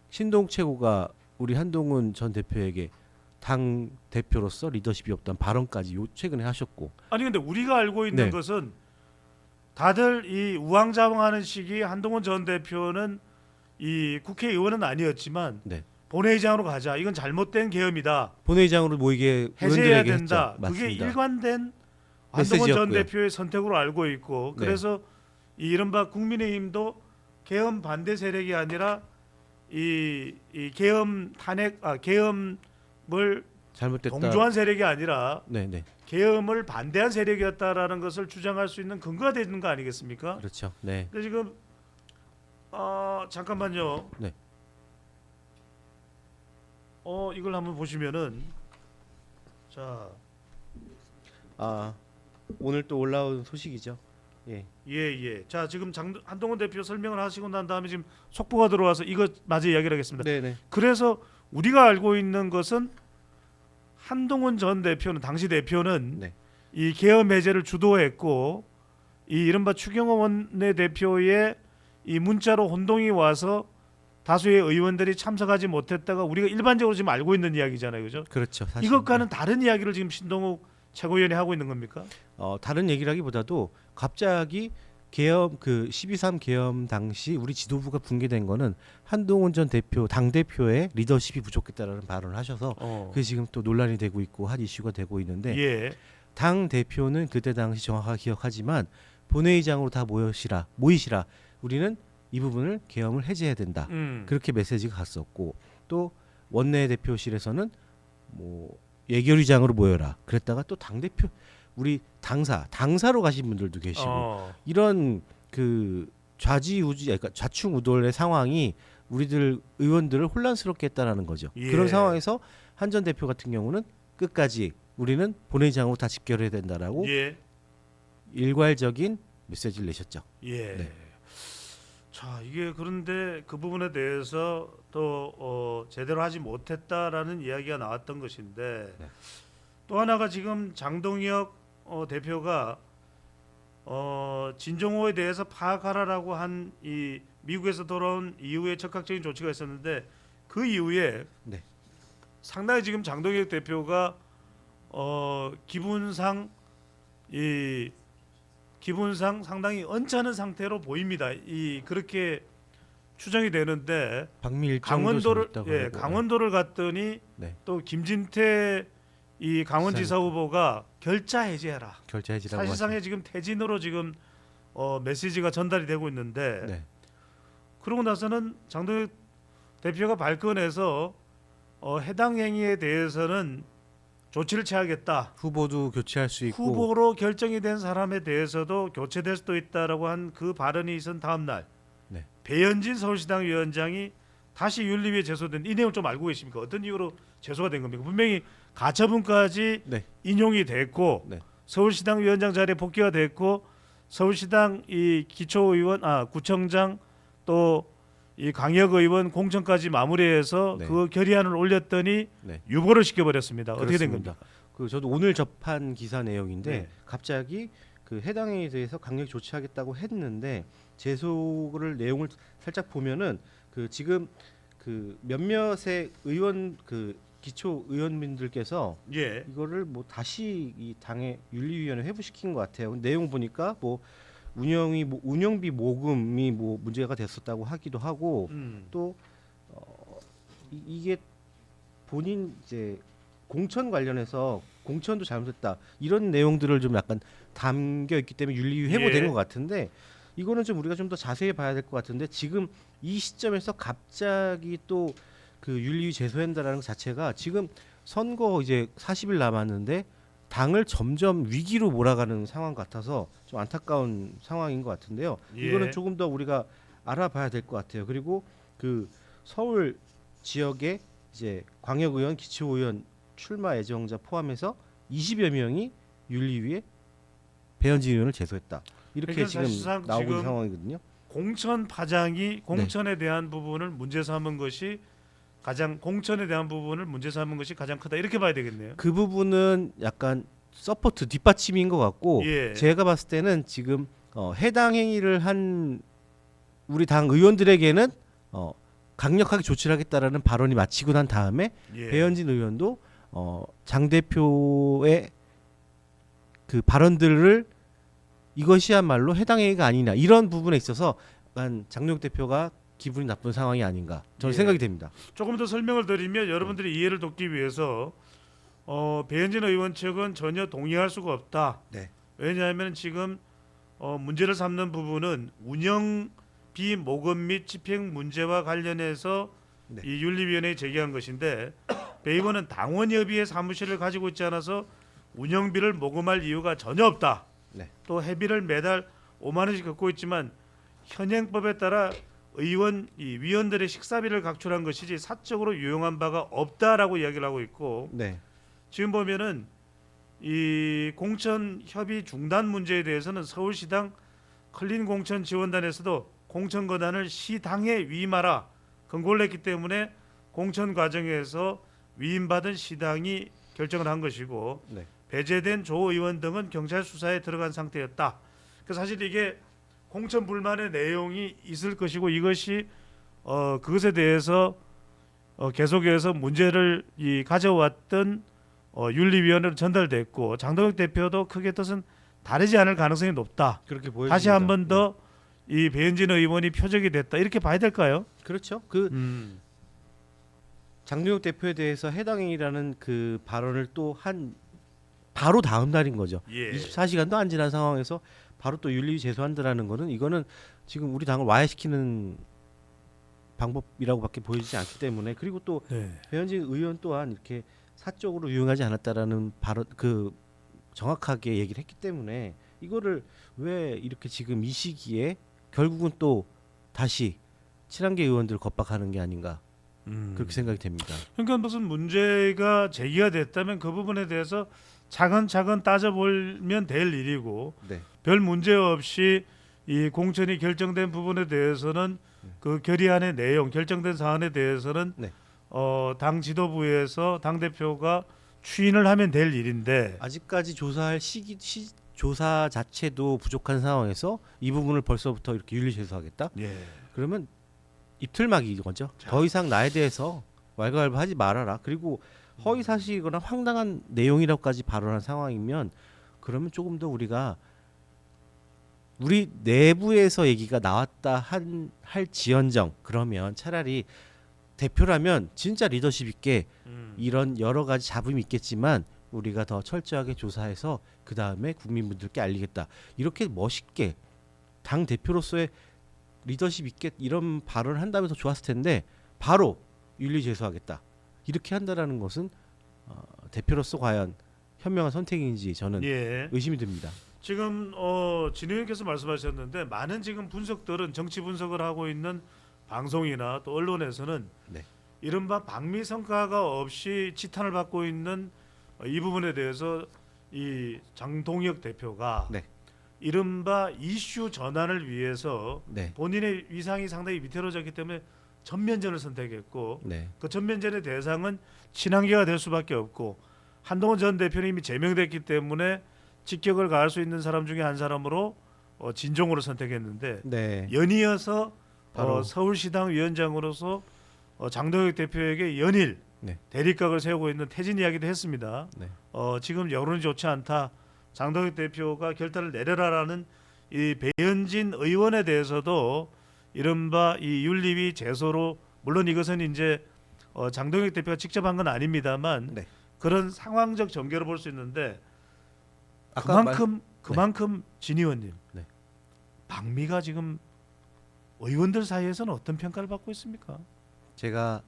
신동욱 최고가 우리 한동훈 전 대표에게 당 대표로서 리더십이 없다는 발언까지 최근에 하셨고. 아니 근데 우리가 알고 있는 네. 것은 다들 이 우왕좌왕하는 시기 한동훈 전 대표는 이 국회의원은 아니었지만 네. 본회의장으로 가자. 이건 잘못된 계엄이다. 본회의장으로 모이게 해제해야 의원들에게 된다. 했죠. 그게 맞습니다. 일관된 한동훈 전 메시지였고요. 대표의 선택으로 알고 있고 네. 그래서 이 이른바 국민의힘도 계엄 반대 세력이 아니라 이 계엄 계엄을 잘못됐다. 동조한 세력이 아니라 네네. 계엄을 반대한 세력이었다라는 것을 주장할 수 있는 근거가 되는 거 아니겠습니까? 그렇죠. 네. 근데 지금 잠깐만요. 네. 이걸 한번 보시면은 자, 오늘 또 올라온 소식이죠. 예. 예. 자, 지금 한동훈 대표 설명을 하시고 난 다음에 지금 속보가 들어와서 이거 마저 이야기를 하겠습니다. 네네. 그래서 우리가 알고 있는 것은 한동훈 전 대표는 당시 대표는 네. 이 계엄 해제를 주도했고 이 이른바 추경호 원내대표의 이 문자로 혼동이 와서 다수의 의원들이 참석하지 못했다가 우리가 일반적으로 지금 알고 있는 이야기잖아요, 그죠? 그렇죠. 사실. 이것과는 다른 이야기를 지금 신동욱 최고위원이 하고 있는 겁니까? 다른 얘기라기보다도 갑자기 계엄 12.3 계엄 당시 우리 지도부가 붕괴된 거는 한동훈 전 대표 당 대표의 리더십이 부족했다라는 발언을 하셔서 그게 지금 또 논란이 되고 있고 한 이슈가 되고 있는데 예. 당 대표는 그때 당시 정확하게 기억하지만 본회의장으로 다 모이시라. 우리는 이 부분을 계엄을 해제해야 된다. 그렇게 메시지가 갔었고 또 원내 대표실에서는 뭐 예결위장으로 모여라. 그랬다가 또 당 대표 우리 당사로 가신 분들도 계시고 이런 그 좌지우지 그러니까 좌충우돌의 상황이 우리들 의원들을 혼란스럽게 했다라는 거죠. 예. 그런 상황에서 한 전 대표 같은 경우는 끝까지 우리는 본회의장으로 다 집결해야 된다라고 예. 일괄적인 메시지를 내셨죠. 예. 네. 자, 이게 그런데 그 부분에 대해서 또 제대로 하지 못했다라는 이야기가 나왔던 것인데 네. 또 하나가 지금 장동혁 대표가 진정호에 대해서 파악하라라고 한 이 미국에서 돌아온 이후에 적극적인 조치가 있었는데 그 이후에 네. 상당히 지금 장동혁 대표가 기분상 상당히 언짢은 상태로 보입니다. 그렇게 추정이 되는데 강원도를 갔더니 네. 또 김진태 이 강원지사 지사님. 후보가 결자 해제해라. 결자해지라고 사실상의 지금 퇴진으로 지금 메시지가 전달이 되고 있는데 네. 그러고 나서는 장동혁 대표가 발끈해서 해당 행위에 대해서는 조치를 취하겠다. 후보도 교체할 수 있고 후보로 결정이 된 사람에 대해서도 교체될 수도 있다라고 한 그 발언이 있은 다음 날 네. 배현진 서울시당 위원장이 다시 윤리위에 제소된 이 내용 좀 알고 계십니까? 어떤 이유로 제소가 된 겁니까? 분명히 가처분까지 네. 인용이 됐고 네. 서울시당 위원장 자리에 복귀가 됐고 서울시당 이 기초의원 구청장 또 이 강력의원 공천까지 마무리해서 네. 그 결의안을 올렸더니 네. 유보를 시켜버렸습니다. 어떻게 된 그렇습니다. 겁니까? 그 저도 오늘 접한 기사 내용인데 네. 갑자기 그 해당 행위에 대해서 강력 조치하겠다고 했는데 제소를 내용을 살짝 보면은 그 지금 그 몇몇의 의원 그 기초 의원님들께서 예. 이거를 뭐 다시 이 당의 윤리위원회 회부시킨 것 같아요. 내용 보니까 뭐 운영비 모금이 뭐 문제가 됐었다고 하기도 하고 또 이게 본인 이제 공천 관련해서 공천도 잘못했다 이런 내용들을 좀 약간 담겨 있기 때문에 윤리위 회부된 예. 것 같은데 이거는 좀 우리가 좀 더 자세히 봐야 될 것 같은데 지금 이 시점에서 갑자기 또 그 윤리위 제소한다라는 것 자체가 지금 선거 이제 40일 남았는데 당을 점점 위기로 몰아가는 상황 같아서 좀 안타까운 상황인 것 같은데요. 예. 이거는 조금 더 우리가 알아봐야 될 것 같아요. 그리고 그 서울 지역에 이제 광역의원, 기초의원 출마 예정자 포함해서 20여 명이 윤리위에 배현진 의원을 제소했다. 이렇게 그러니까 지금 사실상 나오고 있는 지금 상황이거든요. 공천 파장이 공천에 대한 부분을 문제 삼은 것이 공천에 대한 부분을 문제 삼은 것이 가장 크다 이렇게 봐야 되겠네요. 그 부분은 약간 서포트 뒷받침인 것 같고 예. 제가 봤을 때는 지금 해당 행위를 한 우리 당 의원들에게는 강력하게 조치를 하겠다라는 발언이 마치고 난 다음에 예. 배현진 의원도 장 대표의 그 발언들을 이것이야말로 해당 행위가 아니냐 이런 부분에 있어서 약간 장동혁 대표가 기분이 나쁜 상황이 아닌가 저는 예. 생각이 됩니다. 조금 더 설명을 드리면 여러분들이 이해를 돕기 위해서 배현진 의원 측은 전혀 동의할 수가 없다. 네. 왜냐하면 지금 문제를 삼는 부분은 운영비 모금 및 집행 문제와 관련해서 네. 이 윤리위원회에 제기한 것인데 배 의원은 당원협의회 사무실을 가지고 있지 않아서 운영비를 모금할 이유가 전혀 없다. 네. 또 회비를 매달 5만 원씩 걷고 있지만 현행법에 따라 위원들의 식사비를 각출한 것이지 사적으로 유용한 바가 없다라고 이야기를 하고 있고 네. 지금 보면은 이 공천 협의 중단 문제에 대해서는 서울시당 클린 공천 지원단에서도 공천 권한을 시당에 위임하라 권고를 했기 때문에 공천 과정에서 위임받은 시당이 결정을 한 것이고 네. 배제된 조 의원 등은 경찰 수사에 들어간 상태였다. 그 사실 이게 공천 불만의 내용이 있을 것이고 이것이 그것에 대해서 계속해서 문제를 가져왔던 윤리위원회로 전달됐고 장동혁 대표도 크게 뜻은 다르지 않을 가능성이 높다. 그렇게 보여집니다. 다시 한 번 더 이 배현진 의원이 표적이 됐다. 이렇게 봐야 될까요? 그렇죠. 그 장동혁 대표에 대해서 해당 행위라는 그 발언을 또 한 바로 다음 날인 거죠. 예. 24시간도 안 지난 상황에서 바로 또 윤리위 제소한다라는 거는 이거는 지금 우리 당을 와해시키는 방법이라고밖에 보이지 않기 때문에 그리고 또 네. 배현진 의원 또한 이렇게 사적으로 유용하지 않았다라는 발언 그 정확하게 얘기를 했기 때문에 이거를 왜 이렇게 지금 이 시기에 결국은 또 다시 친한계 의원들 겁박하는 게 아닌가 그렇게 생각이 됩니다. 그러니까 무슨 문제가 제기가 됐다면 그 부분에 대해서 차근차근 따져보면 될 일이고 네. 별 문제 없이 이 공천이 결정된 부분에 대해서는 그 결의안의 내용 결정된 사안에 대해서는 네. 당 지도부에서 당 대표가 추인을 하면 될 일인데 아직까지 조사할 조사 자체도 부족한 상황에서 이 부분을 벌써부터 이렇게 윤리 제소하겠다? 예. 그러면 입틀막이 거죠. 더 이상 나에 대해서 왈가왈부하지 말아라. 그리고 허위 사실이거나 황당한 내용이라고까지 발언한 상황이면 그러면 조금 더 우리가 우리 내부에서 얘기가 나왔다 할지언정 그러면 차라리 대표라면 진짜 리더십 있게 이런 여러 가지 잡음이 있겠지만 우리가 더 철저하게 조사해서 그 다음에 국민분들께 알리겠다. 이렇게 멋있게 당 대표로서의 리더십 있게 이런 발언을 한다면 더 좋았을 텐데 바로 윤리 제소하겠다. 이렇게 한다라는 것은 대표로서 과연 현명한 선택인지 저는 예. 의심이 듭니다. 지금 진 의원께서 말씀하셨는데 많은 지금 분석들은 정치 분석을 하고 있는 방송이나 또 언론에서는 네. 이른바 방미 성과가 없이 지탄을 받고 있는 이 부분에 대해서 이 장동혁 대표가 네. 이른바 이슈 전환을 위해서 네. 본인의 위상이 상당히 위태로워졌기 때문에 전면전을 선택했고 네. 그 전면전의 대상은 친한계가 될 수밖에 없고 한동훈 전 대표는 이미 제명됐기 때문에 직격을 가할 수 있는 사람 중에 한 사람으로 진종으로 선택했는데 네. 연이어서 바로 서울시당 위원장으로서 장동혁 대표에게 연일 네. 대립각을 세우고 있는 퇴진 이야기도 했습니다. 네. 지금 여론이 좋지 않다. 장동혁 대표가 결단을 내려라라는 이 배현진 의원에 대해서도 이른바 이 윤리위 제소로 물론 이것은 이제 장동혁 대표가 직접 한 건 아닙니다만 네. 그런 상황적 전개로 볼 수 있는데 아까 그만큼 진 의원님 네. 방미가 지금 의원들 사이에서는 어떤 평가를 받고 있습니까? 제가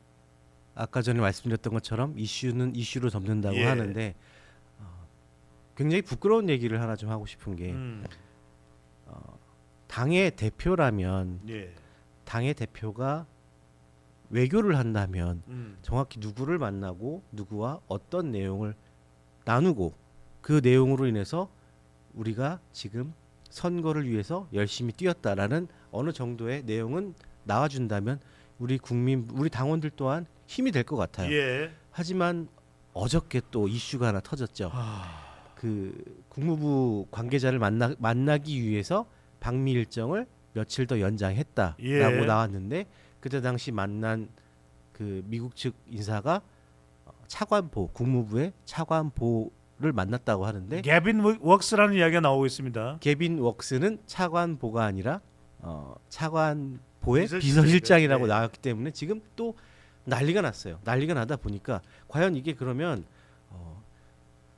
아까 전에 말씀드렸던 것처럼 이슈는 이슈로 덮는다고 예. 하는데 굉장히 부끄러운 얘기를 하나 좀 하고 싶은 게 당의 대표라면 예. 당의 대표가 외교를 한다면 음. 정확히 누구를 만나고 누구와 어떤 내용을 나누고 그 내용으로 인해서 우리가 지금 선거를 위해서 열심히 뛰었다라는 어느 정도의 내용은 나와준다면 우리 국민, 우리 당원들 또한 힘이 될 것 같아요. 예. 하지만 어저께 또 이슈가 하나 터졌죠. 그 국무부 관계자를 만나기 위해서 방미 일정을 며칠 더 연장했다라고 예. 나왔는데 그때 당시 만난 그 미국 측 인사가 차관보 국무부의 차관보를 만났다고 하는데 개빈 웍스라는 이야기가 나오고 있습니다. 개빈 웍스는 차관보가 아니라 차관보의 비서실장이죠. 비서실장이라고 네. 나왔기 때문에 지금 또 난리가 났어요. 난리가 나다 보니까 과연 이게 그러면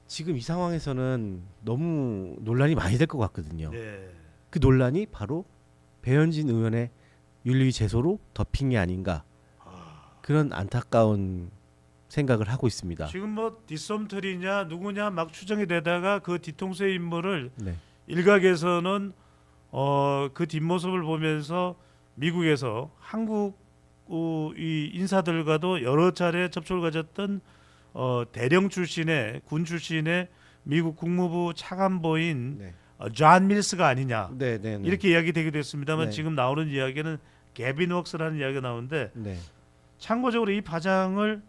지금 이 상황에서는 너무 논란이 많이 될 것 같거든요. 네. 그 논란이 바로 배현진 의원의 윤리위 제소로 덮인 게 아닌가 그런 안타까운 생각을 하고 있습니다. 지금 뭐 뒷섬털이냐 누구냐 막 추정이 되다가 그 뒤통수의 인물을 네. 일각에서는 그 뒷모습을 보면서 미국에서 한국 이 인사들과도 여러 차례 접촉을 가졌던 대령 출신의 군 출신의 미국 국무부 차관보인 네. 존 밀스가 아니냐 네, 네, 네. 이렇게 이야기되기도 했습니다만 네. 지금 나오는 이야기는 개빈 웍스라는 이야기가 나오는데 네. 참고적으로 이 파장을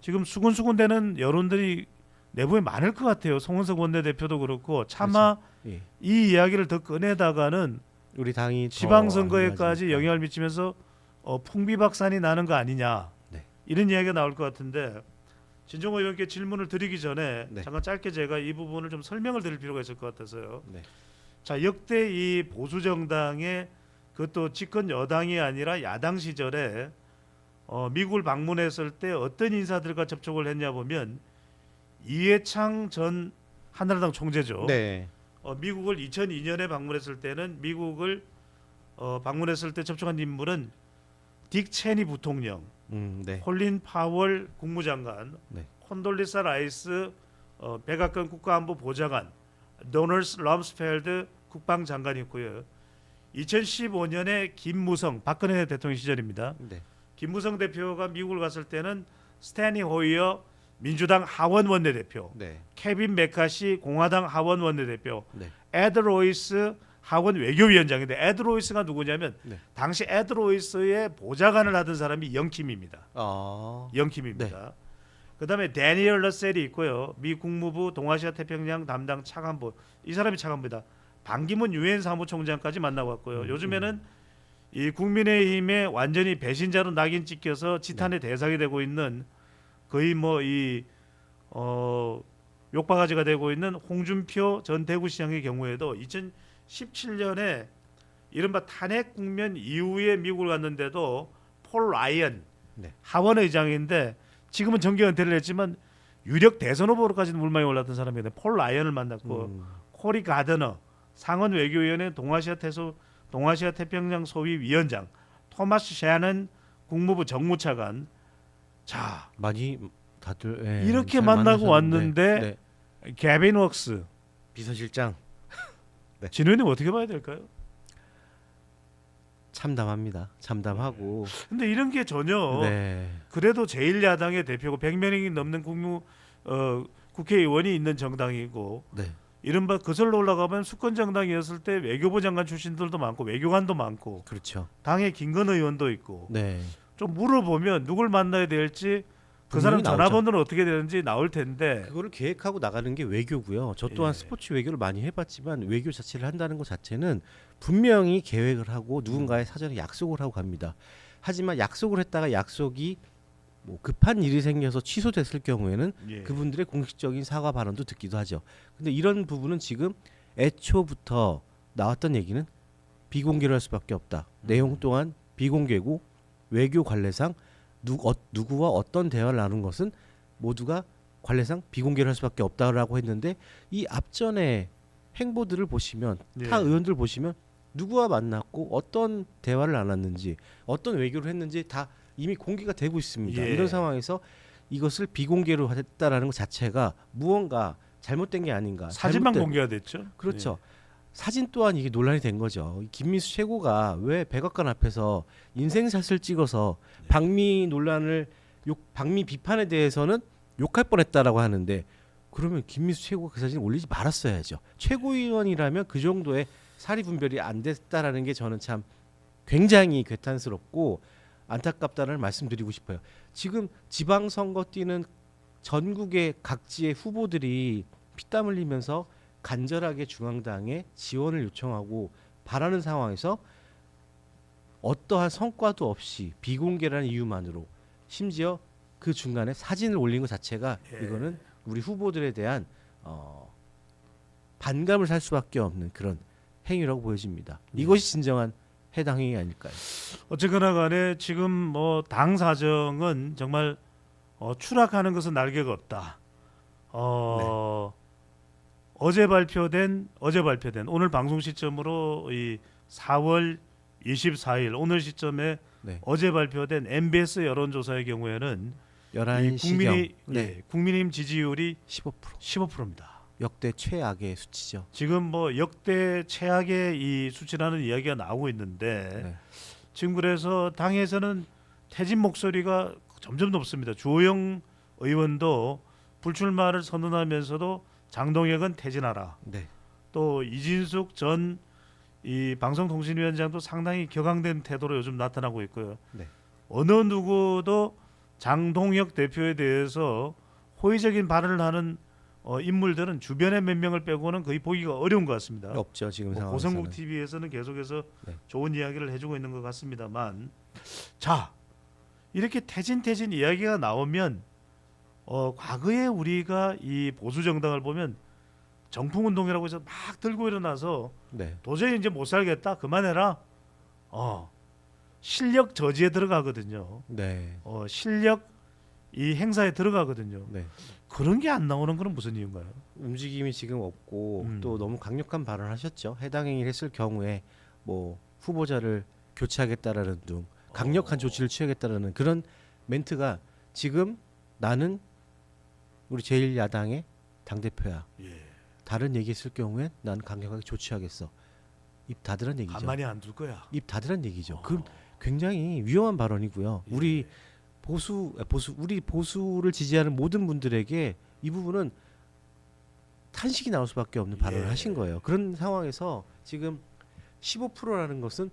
지금 수군수군대는 여론들이 내부에 많을 것 같아요. 송은석 원내대표도 그렇고 차마 예. 이 이야기를 더 꺼내다가는 우리 당이 더 지방선거에까지 안 좋아지니까. 영향을 미치면서 풍비박산이 나는 거 아니냐 네. 이런 이야기가 나올 것 같은데 진정호 의원께 질문을 드리기 전에 네. 잠깐 짧게 제가 이 부분을 좀 설명을 드릴 필요가 있을 것 같아서요. 네. 자 역대 이 보수 정당의 그것도 집권 여당이 아니라 야당 시절에 미국을 방문했을 때 어떤 인사들과 접촉을 했냐 보면 이해창 전 한나라당 총재죠. 네. 미국을 2002년에 방문했을 때는 미국을 방문했을 때 접촉한 인물은 딕 체니 부통령, 네. 콜린 파월 국무장관, 네. 콘돌리사 라이스 백악관 국가안보 보좌관, 도널드 럼스펠드 국방장관이었고요. 2015년에 김무성 박근혜 대통령 시절입니다. 네. 김무성 대표가 미국을 갔을 때는 스탠리 호이어 민주당 하원 원내대표, 네. 케빈 메카시 공화당 하원 원내대표, 네. 에드 로이스 하원 외교위원장인데 에드 로이스가 누구냐면 네. 당시 에드 로이스의 보좌관을 하던 사람이 영킴입니다. 아. 영킴입니다. 그다음에 데니얼 러셀이 있고요. 미 국무부 동아시아 태평양 담당 차관보 이 사람이 차관보다 반기문 유엔 사무총장까지 만나고 왔고요. 요즘에는 이 국민의힘에 완전히 배신자로 낙인 찍혀서 지탄의 대상이 되고 있는 거의 뭐 이 욕바가지가 되고 있는 홍준표 전 대구시장의 경우에도 2017년에 이른바 탄핵 국면 이후에 미국을 갔는데도 폴 라이언 네. 하원 의장인데 지금은 정계 은퇴를 했지만 유력 대선 후보로까지는 물망에 올랐던 사람인데 폴 라이언을 만났고 코리 가드너 상원 외교위원회 동아시아 태평양 소위 위원장, 토마스 샤넌 국무부 정무차관. 자, 많이 다들 이렇게 잘 만나고 만나셨는데. 왔는데 네. 개빈 웍스 비서실장 진우님 어떻게 봐야 될까요? 참담합니다. 참담하고. 근데 이런 게 전혀 네. 그래도 제1야당의 대표고 100명이 넘는 국회의원이 있는 정당이고 네. 이른바 거슬러 올라가면 수권 정당이었을 때 외교부 장관 출신들도 많고 외교관도 많고 그렇죠. 당의 김건 의원도 있고 네. 좀 물어보면 누굴 만나야 될지 그 분명히 사람 전화번호는 어떻게 되는지 나올 텐데 그거를 계획하고 나가는 게 외교고요. 저 또한 예. 스포츠 외교를 많이 해봤지만 외교 자체를 한다는 것 자체는 분명히 계획을 하고 누군가의 사전에 약속을 하고 갑니다. 하지만 약속을 했다가 약속이 뭐 급한 일이 생겨서 취소됐을 경우에는 예. 그분들의 공식적인 사과 발언도 듣기도 하죠. 근데 이런 부분은 지금 애초부터 나왔던 얘기는 비공개로 할 수밖에 없다. 내용 또한 비공개고 외교 관례상 누구와 어떤 대화를 나눈 것은 모두가 관례상 비공개로 할 수밖에 없다라고 했는데 이 앞전의 행보들을 보시면 예. 타 의원들 보시면 누구와 만났고 어떤 대화를 나눴는지 어떤 외교를 했는지 다 이미 공개가 되고 있습니다. 예. 이런 상황에서 이것을 비공개로 했다라는 것 자체가 무언가 잘못된 게 아닌가. 사진만 잘못된- 공개가 됐죠. 그렇죠. 사진 또한 이게 논란이 된 거죠. 김민수 최고가 왜 백악관 앞에서 인생샷을 찍어서 방미 논란을 방미 비판에 대해서는 욕할 뻔했다라고 하는데 그러면 김민수 최고가 그 사진 올리지 말았어야죠. 최고위원이라면 그 정도의 사리 분별이 안 됐다라는 게 저는 참 굉장히 괴탄스럽고 안타깝다는 말씀드리고 싶어요. 지금 지방선거 뛰는 전국의 각지의 후보들이 피땀 흘리면서 간절하게 중앙당에 지원을 요청하고 바라는 상황에서 어떠한 성과도 없이 비공개라는 이유만으로 심지어 그 중간에 사진을 올린 것 자체가 예. 이거는 우리 후보들에 대한 반감을 살 수밖에 없는 그런 행위라고 보여집니다. 이것이 진정한 해당 행위 아닐까요? 어쨌거나 간에 지금 뭐 당 사정은 정말 추락하는 것은 날개가 없다. 어제 발표된 오늘 방송 시점으로 이 4월 24일 오늘 시점에 네. 어제 발표된 MBS 여론조사의 경우에는 이 11시경 국민의힘 지지율이 15% 15%입니다. 역대 최악의 수치죠. 지금 뭐 역대 최악의 이 수치라는 이야기가 나오고 있는데 네. 지금 그래서 당에서는 퇴진 목소리가 점점 높습니다. 주호영 의원도 불출마를 선언하면서도 장동혁은 퇴진하라. 네. 또 이진숙 전 이 방송통신위원장도 상당히 격앙된 태도로 요즘 나타나고 있고요. 네. 어느 누구도 장동혁 대표에 대해서 호의적인 발언을 하는 인물들은 주변에 몇 명을 빼고는 거의 보기가 어려운 것 같습니다. 없죠 지금 상황에서는. 고성국 TV에서는 계속해서 네. 좋은 이야기를 해주고 있는 것 같습니다만, 자 이렇게 퇴진 이야기가 나오면 과거에 우리가 이 보수 정당을 보면 정풍운동이라고 해서 막 들고 일어나서 네. 도저히 이제 못 살겠다 그만해라. 실력 저지에 들어가거든요. 네. 실력 이 행사에 들어가거든요. 네. 그런 게 안 나오는 건 무슨 이유인가요? 움직임이 지금 없고 음. 또 너무 강력한 발언을 하셨죠. 해당 행위를 했을 경우에 뭐 후보자를 교체하겠다라는 등 강력한 조치를 취하겠다라는 그런 멘트가 지금 나는 우리 제1야당의 당대표야. 예. 다른 얘기했을 경우에 나는 강력하게 조치하겠어. 입 닫으란 얘기죠. 가만히 안 둘 거야. 입 닫으란 얘기죠. 그 굉장히 위험한 발언이고요. 예. 우리 우리 보수를 지지하는 모든 분들에게 이 부분은 탄식이 나올 수밖에 없는 발언을 예. 하신 거예요. 그런 상황에서 지금 15%라는 것은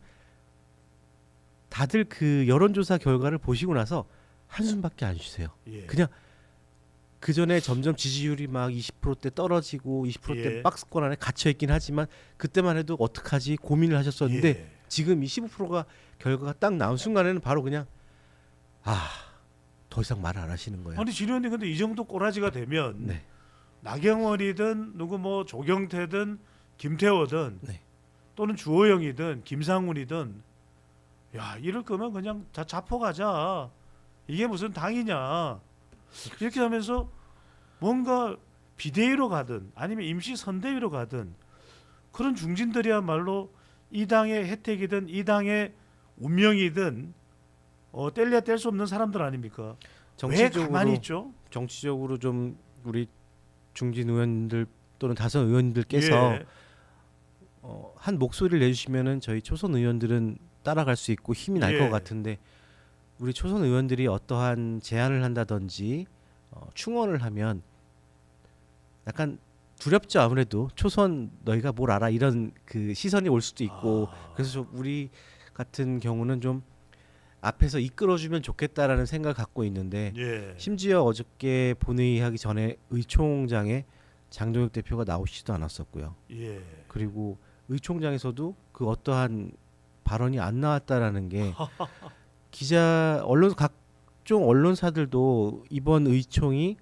다들 그 여론조사 결과를 보시고 나서 한숨밖에 안 쉬세요. 예. 그냥 그 전에 점점 지지율이 막 20%대 떨어지고 20%대 예. 박스권 안에 갇혀 있긴 하지만 그때만 해도 어떡하지 고민을 하셨었는데 예. 지금 이 15%가 결과가 딱 나온 순간에는 바로 그냥 더 이상 말 안 하시는 거예요. 아니 진 의원님 근데 이 정도 꼬라지가 되면 네. 나경원이든 누구 뭐 조경태든 김태호든 네. 또는 주호영이든 김상훈이든 야 이럴 거면 그냥 다 자포가자. 이게 무슨 당이냐. 이렇게 하면서 뭔가 비대위로 가든 아니면 임시 선대위로 가든 그런 중진들이야말로 이 당의 혜택이든 이 당의 운명이든 뗄래야 뗄 수 없는 사람들 아닙니까? 왜 가만히 있죠? 정치적으로 좀 우리 중진 의원들 또는 다선 의원님들께서 예. 한 목소리를 내주시면은 저희 초선 의원들은 따라갈 수 있고 힘이 날 것 예. 같은데 우리 초선 의원들이 어떠한 제안을 한다든지 충원을 하면 약간 두렵죠. 아무래도 초선 너희가 뭘 알아 이런 그 시선이 올 수도 있고 그래서 좀 우리 같은 경우는 좀 앞에서 이끌어주면 좋겠다라는 생각을 갖고 있는데 예. 심지어 어저께 본회의하기 전에 의총장에 장동혁 대표가 나오시지도 않았었고요. 예. 그리고 의총장에서도 그 어떠한 발언이 안 나왔다라는 게 각종 언론사들도 이번 의총이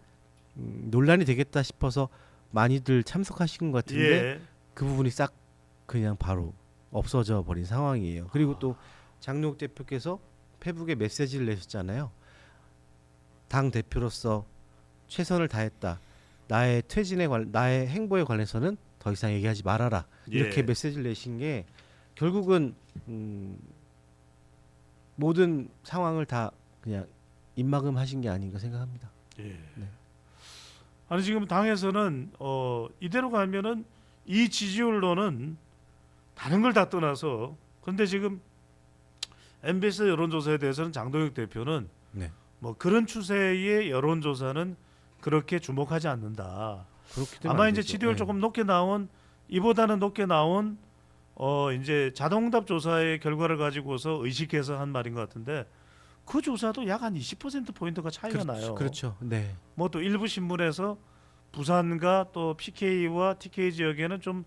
논란이 되겠다 싶어서 많이들 참석하신 것 같은데 예. 그 부분이 싹 그냥 바로 없어져 버린 상황이에요. 그리고 또 장동혁 대표께서 페북에 메시지를 내셨잖아요. 당 대표로서 최선을 다했다. 나의 나의 행보에 관해서는 더 이상 얘기하지 말아라. 이렇게 예. 메시지를 내신 게 결국은 모든 상황을 다 그냥 입막음하신 게 아닌가 생각합니다. 예. 네. 아니 지금 당에서는 이대로 가면은 이 지지율로는 다른 걸 다 떠나서 근데 지금 MBS 여론조사에 대해서는 장동혁 대표는 네. 뭐 그런 추세의 여론조사는 그렇게 주목하지 않는다. 그렇게 되면 아마 안 이제 되죠. 지지율 네. 조금 높게 나온 이보다는 높게 나온 이제 자동응답 조사의 결과를 가지고서 의식해서 한 말인 것 같은데 그 조사도 약 한 20% 포인트가 차이가 나요. 그렇죠. 네. 뭐 또 일부 신문에서 부산과 또 PK와 TK 지역에는 좀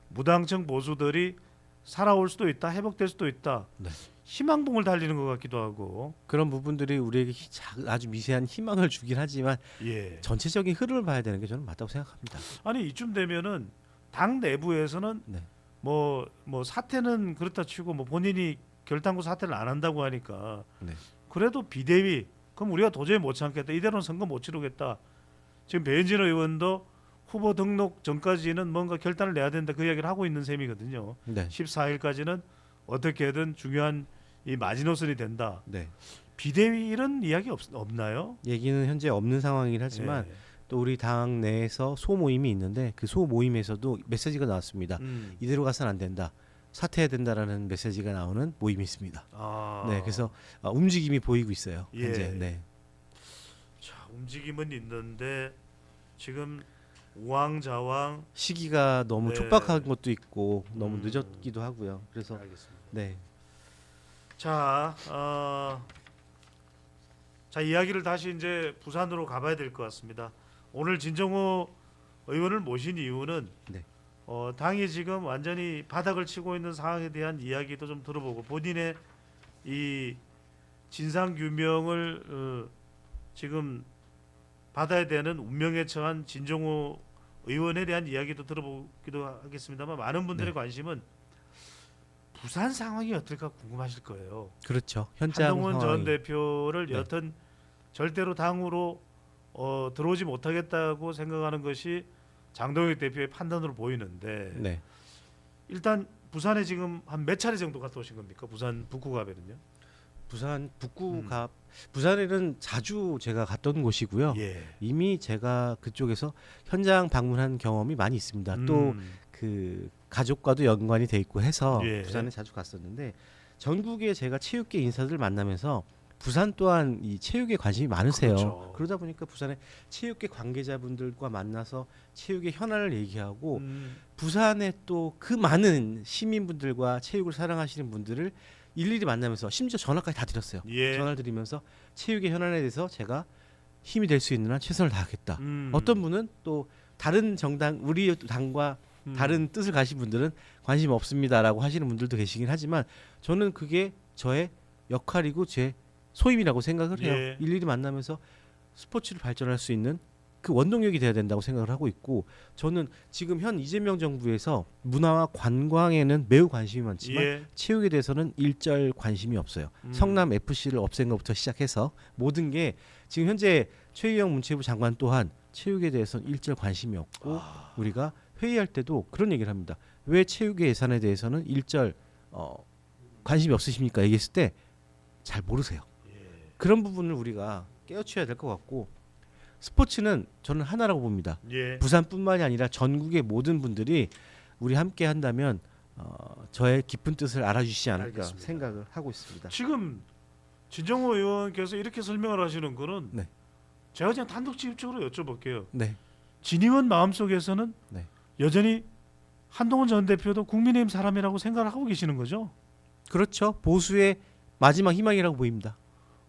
무당층 보수들이 살아올 수도 있다, 회복될 수도 있다. 네. 희망봉을 달리는 것 같기도 하고. 그런 부분들이 우리에게 아주 미세한 희망을 주긴 하지만 예. 전체적인 흐름을 봐야 되는 게 저는 맞다고 생각합니다. 아니 이쯤 되면은 당 내부에서는 네. 뭐 사퇴는 그렇다 치고 뭐 본인이 결단코 사퇴를 안 한다고 하니까 네. 그래도 비대위 그럼 우리가 도저히 못 참겠다. 이대로는 선거 못 치르겠다. 지금 배현진 의원도 후보 등록 전까지는 뭔가 결단을 내야 된다 그 이야기를 하고 있는 셈이거든요. 네. 14일까지는 어떻게든 중요한 이 마지노선이 된다. 네. 비대위 이런 이야기 없나요? 얘기는 현재 없는 상황이긴 하지만 예. 또 우리 당 내에서 소모임이 있는데 그 소모임에서도 메시지가 나왔습니다. 이대로 가서는 안 된다. 사퇴해야 된다라는 메시지가 나오는 모임이 있습니다. 아. 네, 그래서 움직임이 보이고 있어요. 예. 현재. 네. 자, 움직임은 있는데 지금 우왕좌왕. 시기가 너무 네. 촉박한 것도 있고 너무 늦었기도 하고요. 그래서 알겠습니다. 네. 자, 자 이야기를 다시 이제 부산으로 가봐야 될 것 같습니다. 오늘 진정호 의원을 모신 이유는 네. 당이 지금 완전히 바닥을 치고 있는 상황에 대한 이야기도 좀 들어보고 본인의 이 진상 규명을 지금 받아야 되는 운명에 처한 진정호 의원에 대한 이야기도 들어보기도 하겠습니다만 많은 분들의 네. 관심은 부산 상황이 어떨까 궁금하실 거예요. 그렇죠. 현장 한동훈 전 상황이 대표를 네. 여튼 절대로 당으로 들어오지 못하겠다고 생각하는 것이 장동혁 대표의 판단으로 보이는데 네. 일단 부산에 지금 한 몇 차례 정도 갔다 오신 겁니까? 부산 북구갑에는요? 부산 북구갑 부산에는 자주 제가 갔던 곳이고요. 예. 이미 제가 그쪽에서 현장 방문한 경험이 많이 있습니다. 또 그 가족과도 연관이 돼 있고 해서 예. 부산에 자주 갔었는데 전국에 제가 체육계 인사들 만나면서 부산 또한 이 체육에 관심이 많으세요. 그렇죠. 그러다 보니까 부산에 체육계 관계자분들과 만나서 체육의 현안을 얘기하고 부산에 또 그 많은 시민분들과 체육을 사랑하시는 분들을 일일이 만나면서 심지어 전화까지 다 드렸어요. 예. 전화를 드리면서 체육의 현안에 대해서 제가 힘이 될 수 있는 한 최선을 다하겠다. 어떤 분은 또 다른 정당 우리 당과 다른 뜻을 가신 분들은 관심 없습니다라고 하시는 분들도 계시긴 하지만 저는 그게 저의 역할이고 제 소임이라고 생각을 해요. 예. 일일이 만나면서 스포츠를 발전할 수 있는 그 원동력이 돼야 된다고 생각을 하고 있고 저는 지금 현 이재명 정부에서 문화와 관광에는 매우 관심이 많지만 예. 체육에 대해서는 일절 관심이 없어요. 성남 FC를 없앤 것부터 시작해서 모든 게 지금 현재 최희영 문체부 장관 또한 체육에 대해서는 일절 관심이 없고 우리가 회의할 때도 그런 얘기를 합니다. 왜 체육의 예산에 대해서는 일절 관심이 없으십니까? 얘기했을 때 잘 모르세요. 그런 부분을 우리가 깨우쳐야 될 것 같고 스포츠는 저는 하나라고 봅니다. 예. 부산뿐만이 아니라 전국의 모든 분들이 우리 함께 한다면 저의 깊은 뜻을 알아주시지 않을까 알겠습니다. 생각을 하고 있습니다. 지금 진정호 의원께서 이렇게 설명을 하시는 거는 네. 제가 그냥 단독직입적으로 여쭤볼게요. 네, 진 의원 마음속에서는 네. 여전히 한동훈 전 대표도 국민의힘 사람이라고 생각을 하고 계시는 거죠? 그렇죠. 보수의 마지막 희망이라고 보입니다.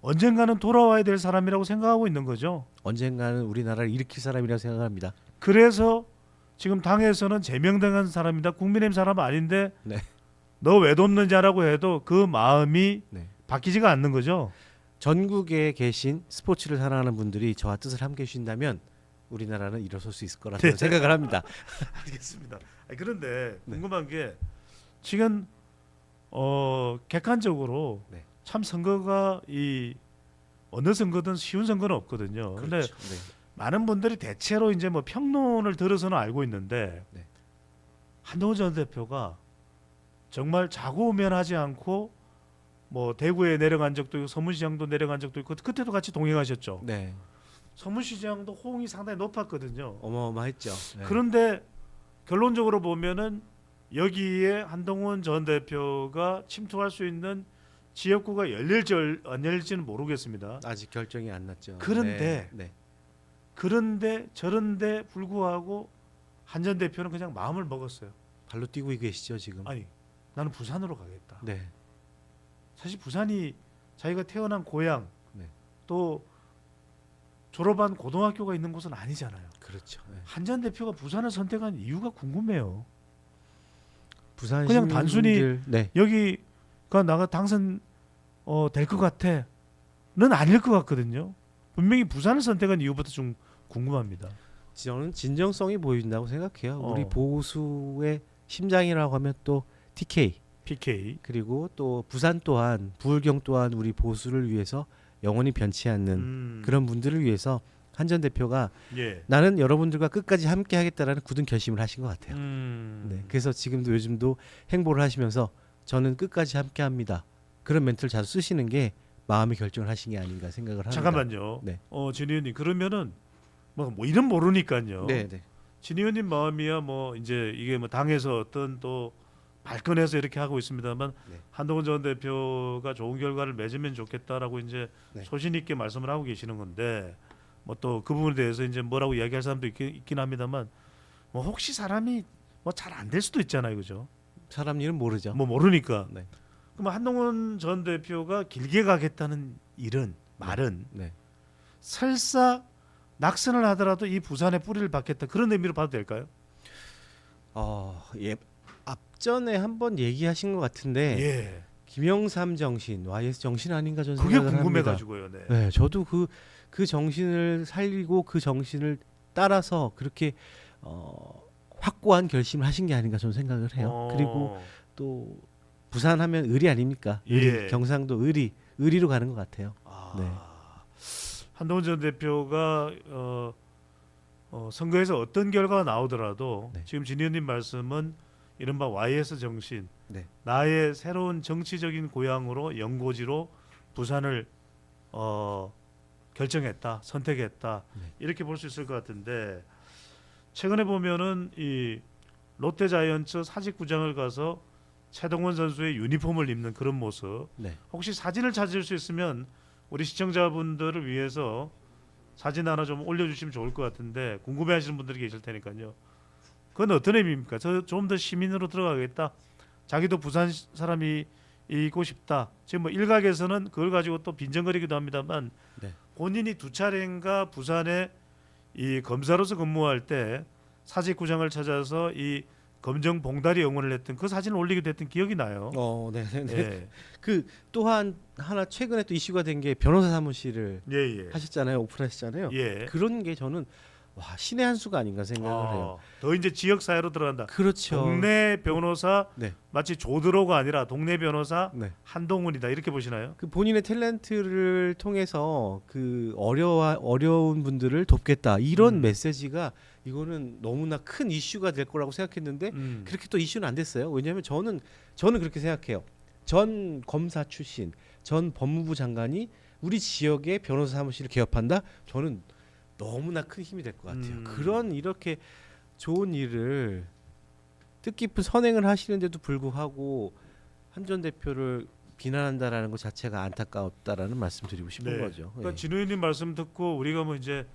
언젠가는 돌아와야 될 사람이라고 생각하고 있는 거죠. 언젠가는 우리나라를 일으킬 사람이라고 생각합니다. 그래서 지금 당에서는 제명당한 사람이다. 국민의힘 사람 아닌데 네. 너 왜 돕느냐라고 해도 그 마음이 네. 바뀌지가 않는 거죠. 전국에 계신 스포츠를 사랑하는 분들이 저와 뜻을 함께 해주신다면 우리나라는 일어설 수 있을 거라고 네. 생각을 합니다. 알겠습니다. 그런데 네. 궁금한 게 지금 객관적으로 네. 참 선거가 이 어느 선거든 쉬운 선거는 없거든요. 그런데 그렇죠. 네. 많은 분들이 대체로 이제 뭐 평론을 들어서는 알고 있는데 네. 한동훈 전 대표가 정말 자고우면하지 않고 뭐 대구에 내려간 적도 있고 서문시장도 내려간 적도 있고 그때도 같이 동행하셨죠. 네. 서문시장도 호응이 상당히 높았거든요. 어마어마했죠. 네. 그런데 결론적으로 보면은 여기에 한동훈 전 대표가 침투할 수 있는 지역구가 열릴지 안 열릴지는 모르겠습니다. 아직 결정이 안 났죠. 그런데 네. 그런데 저런데 불구하고 한 전 대표는 그냥 마음을 먹었어요. 발로 뛰고 계시죠 지금. 아니 나는 부산으로 가겠다. 네. 사실 부산이 자기가 태어난 고향 네. 또 졸업한 고등학교가 있는 곳은 아니잖아요. 그렇죠. 네. 한 전 대표가 부산을 선택한 이유가 궁금해요. 부산 그냥 시민분들, 단순히 네. 여기가 나가 당선 될 것 같아는 아닐 것 같거든요. 분명히 부산을 선택한 이유부터 좀 궁금합니다. 저는 진정성이 보인다고 생각해요. 우리 어. 보수의 심장이라고 하면 또 TK PK. 그리고 또 부산 또한 부울경 또한 우리 보수를 위해서 영원히 변치 않는 그런 분들을 위해서 한 전 대표가 예. 나는 여러분들과 끝까지 함께 하겠다라는 굳은 결심을 하신 것 같아요. 음. 네, 그래서 지금도 요즘도 행보를 하시면서 저는 끝까지 함께합니다. 그런 멘트를 자주 쓰시는 게 마음의 결정을 하신 게 아닌가 생각을 합니다. 잠깐만요. 네. 진 의원님 그러면은 뭐 이름 모르니까요. 네, 네. 진 의원님 마음이야 뭐 이제 이게 뭐 당에서 어떤 또 발끈해서 이렇게 하고 있습니다만 네. 한동훈 전 대표가 좋은 결과를 맺으면 좋겠다라고 이제 네. 소신 있게 말씀을 하고 계시는 건데 뭐 또 그 부분에 대해서 이제 뭐라고 이야기할 사람도 있긴 합니다만 뭐 혹시 사람이 뭐 잘 안 될 수도 있잖아요, 그죠? 사람 일은 모르죠. 뭐 모르니까. 네. 그럼 한동훈 전 대표가 길게 가겠다는 말은 네. 설사 낙선을 하더라도 이 부산에 뿌리를 받겠다 그런 의미로 봐도 될까요? 예. 앞전에 한번 얘기하신 것 같은데 예. 김영삼 정신, YS 정신 아닌가 저는 그게 생각을 합니다. 궁금해가지고요. 네. 네, 저도 그 정신을 살리고 그 정신을 따라서 그렇게 확고한 결심을 하신 게 아닌가 저는 생각을 해요. 그리고 또 부산 하면 의리 아닙니까? 의리, 예. 경상도 의리로 가는 것 같아요. 네. 한동훈 전 대표가 선거에서 어떤 결과가 나오더라도 네. 지금 진 의원님 말씀은 이른바 YS 정신, 네. 나의 새로운 정치적인 고향으로 연고지로 부산을 결정했다, 선택했다 네. 이렇게 볼 수 있을 것 같은데 최근에 보면은 이 롯데자이언츠 사직구장을 가서 최동원 선수의 유니폼을 입는 그런 모습 네. 혹시 사진을 찾을 수 있으면 우리 시청자분들을 위해서 사진 하나 좀 올려주시면 좋을 것 같은데 궁금해하시는 분들이 계실 테니까요. 그건 어떤 의미입니까? 저 좀 더 시민으로 들어가겠다. 자기도 부산 사람이 있고 싶다. 지금 뭐 일각에서는 그걸 가지고 또 빈정거리기도 합니다만 네. 본인이 두 차례인가 부산에 이 검사로서 근무할 때 사직구장을 찾아서 이 검정 봉다리 응원을 했던 그 사진을 올리기도 했던 기억이 나요. 네. 네. 예, 그 또한 하나 최근에 또 이슈가 된 게 변호사 사무실을 예, 예. 하셨잖아요. 오픈하셨잖아요. 예. 그런 게 저는 와 신의 한 수가 아닌가 생각을 해요. 더 이제 지역 사회로 들어간다. 그렇죠. 동네 변호사 네. 마치 조드로가 아니라 동네 변호사 네. 한동훈이다 이렇게 보시나요? 그 본인의 탤런트를 통해서 그 어려운 분들을 돕겠다 이런 메시지가 이거는 너무나 큰 이슈가 될 거라고 생각했는데 그렇게 또 이슈는 안 됐어요. 왜냐하면 저는 그렇게 생각해요. 전 검사 출신, 전 법무부 장관이 우리 지역의 변호사 사무실을 개업한다. 저는 너무나 큰 힘이 될 것 같아요. 그런 이렇게 좋은 일을 뜻깊은 선행을 하시는데도 불구하고 한 전 대표를 비난한다라는 것 자체가 안타깝다라는 말씀드리고 싶은 네. 거죠. 그러니까 예. 진 의원님 말씀 듣고 우리가 뭐 이제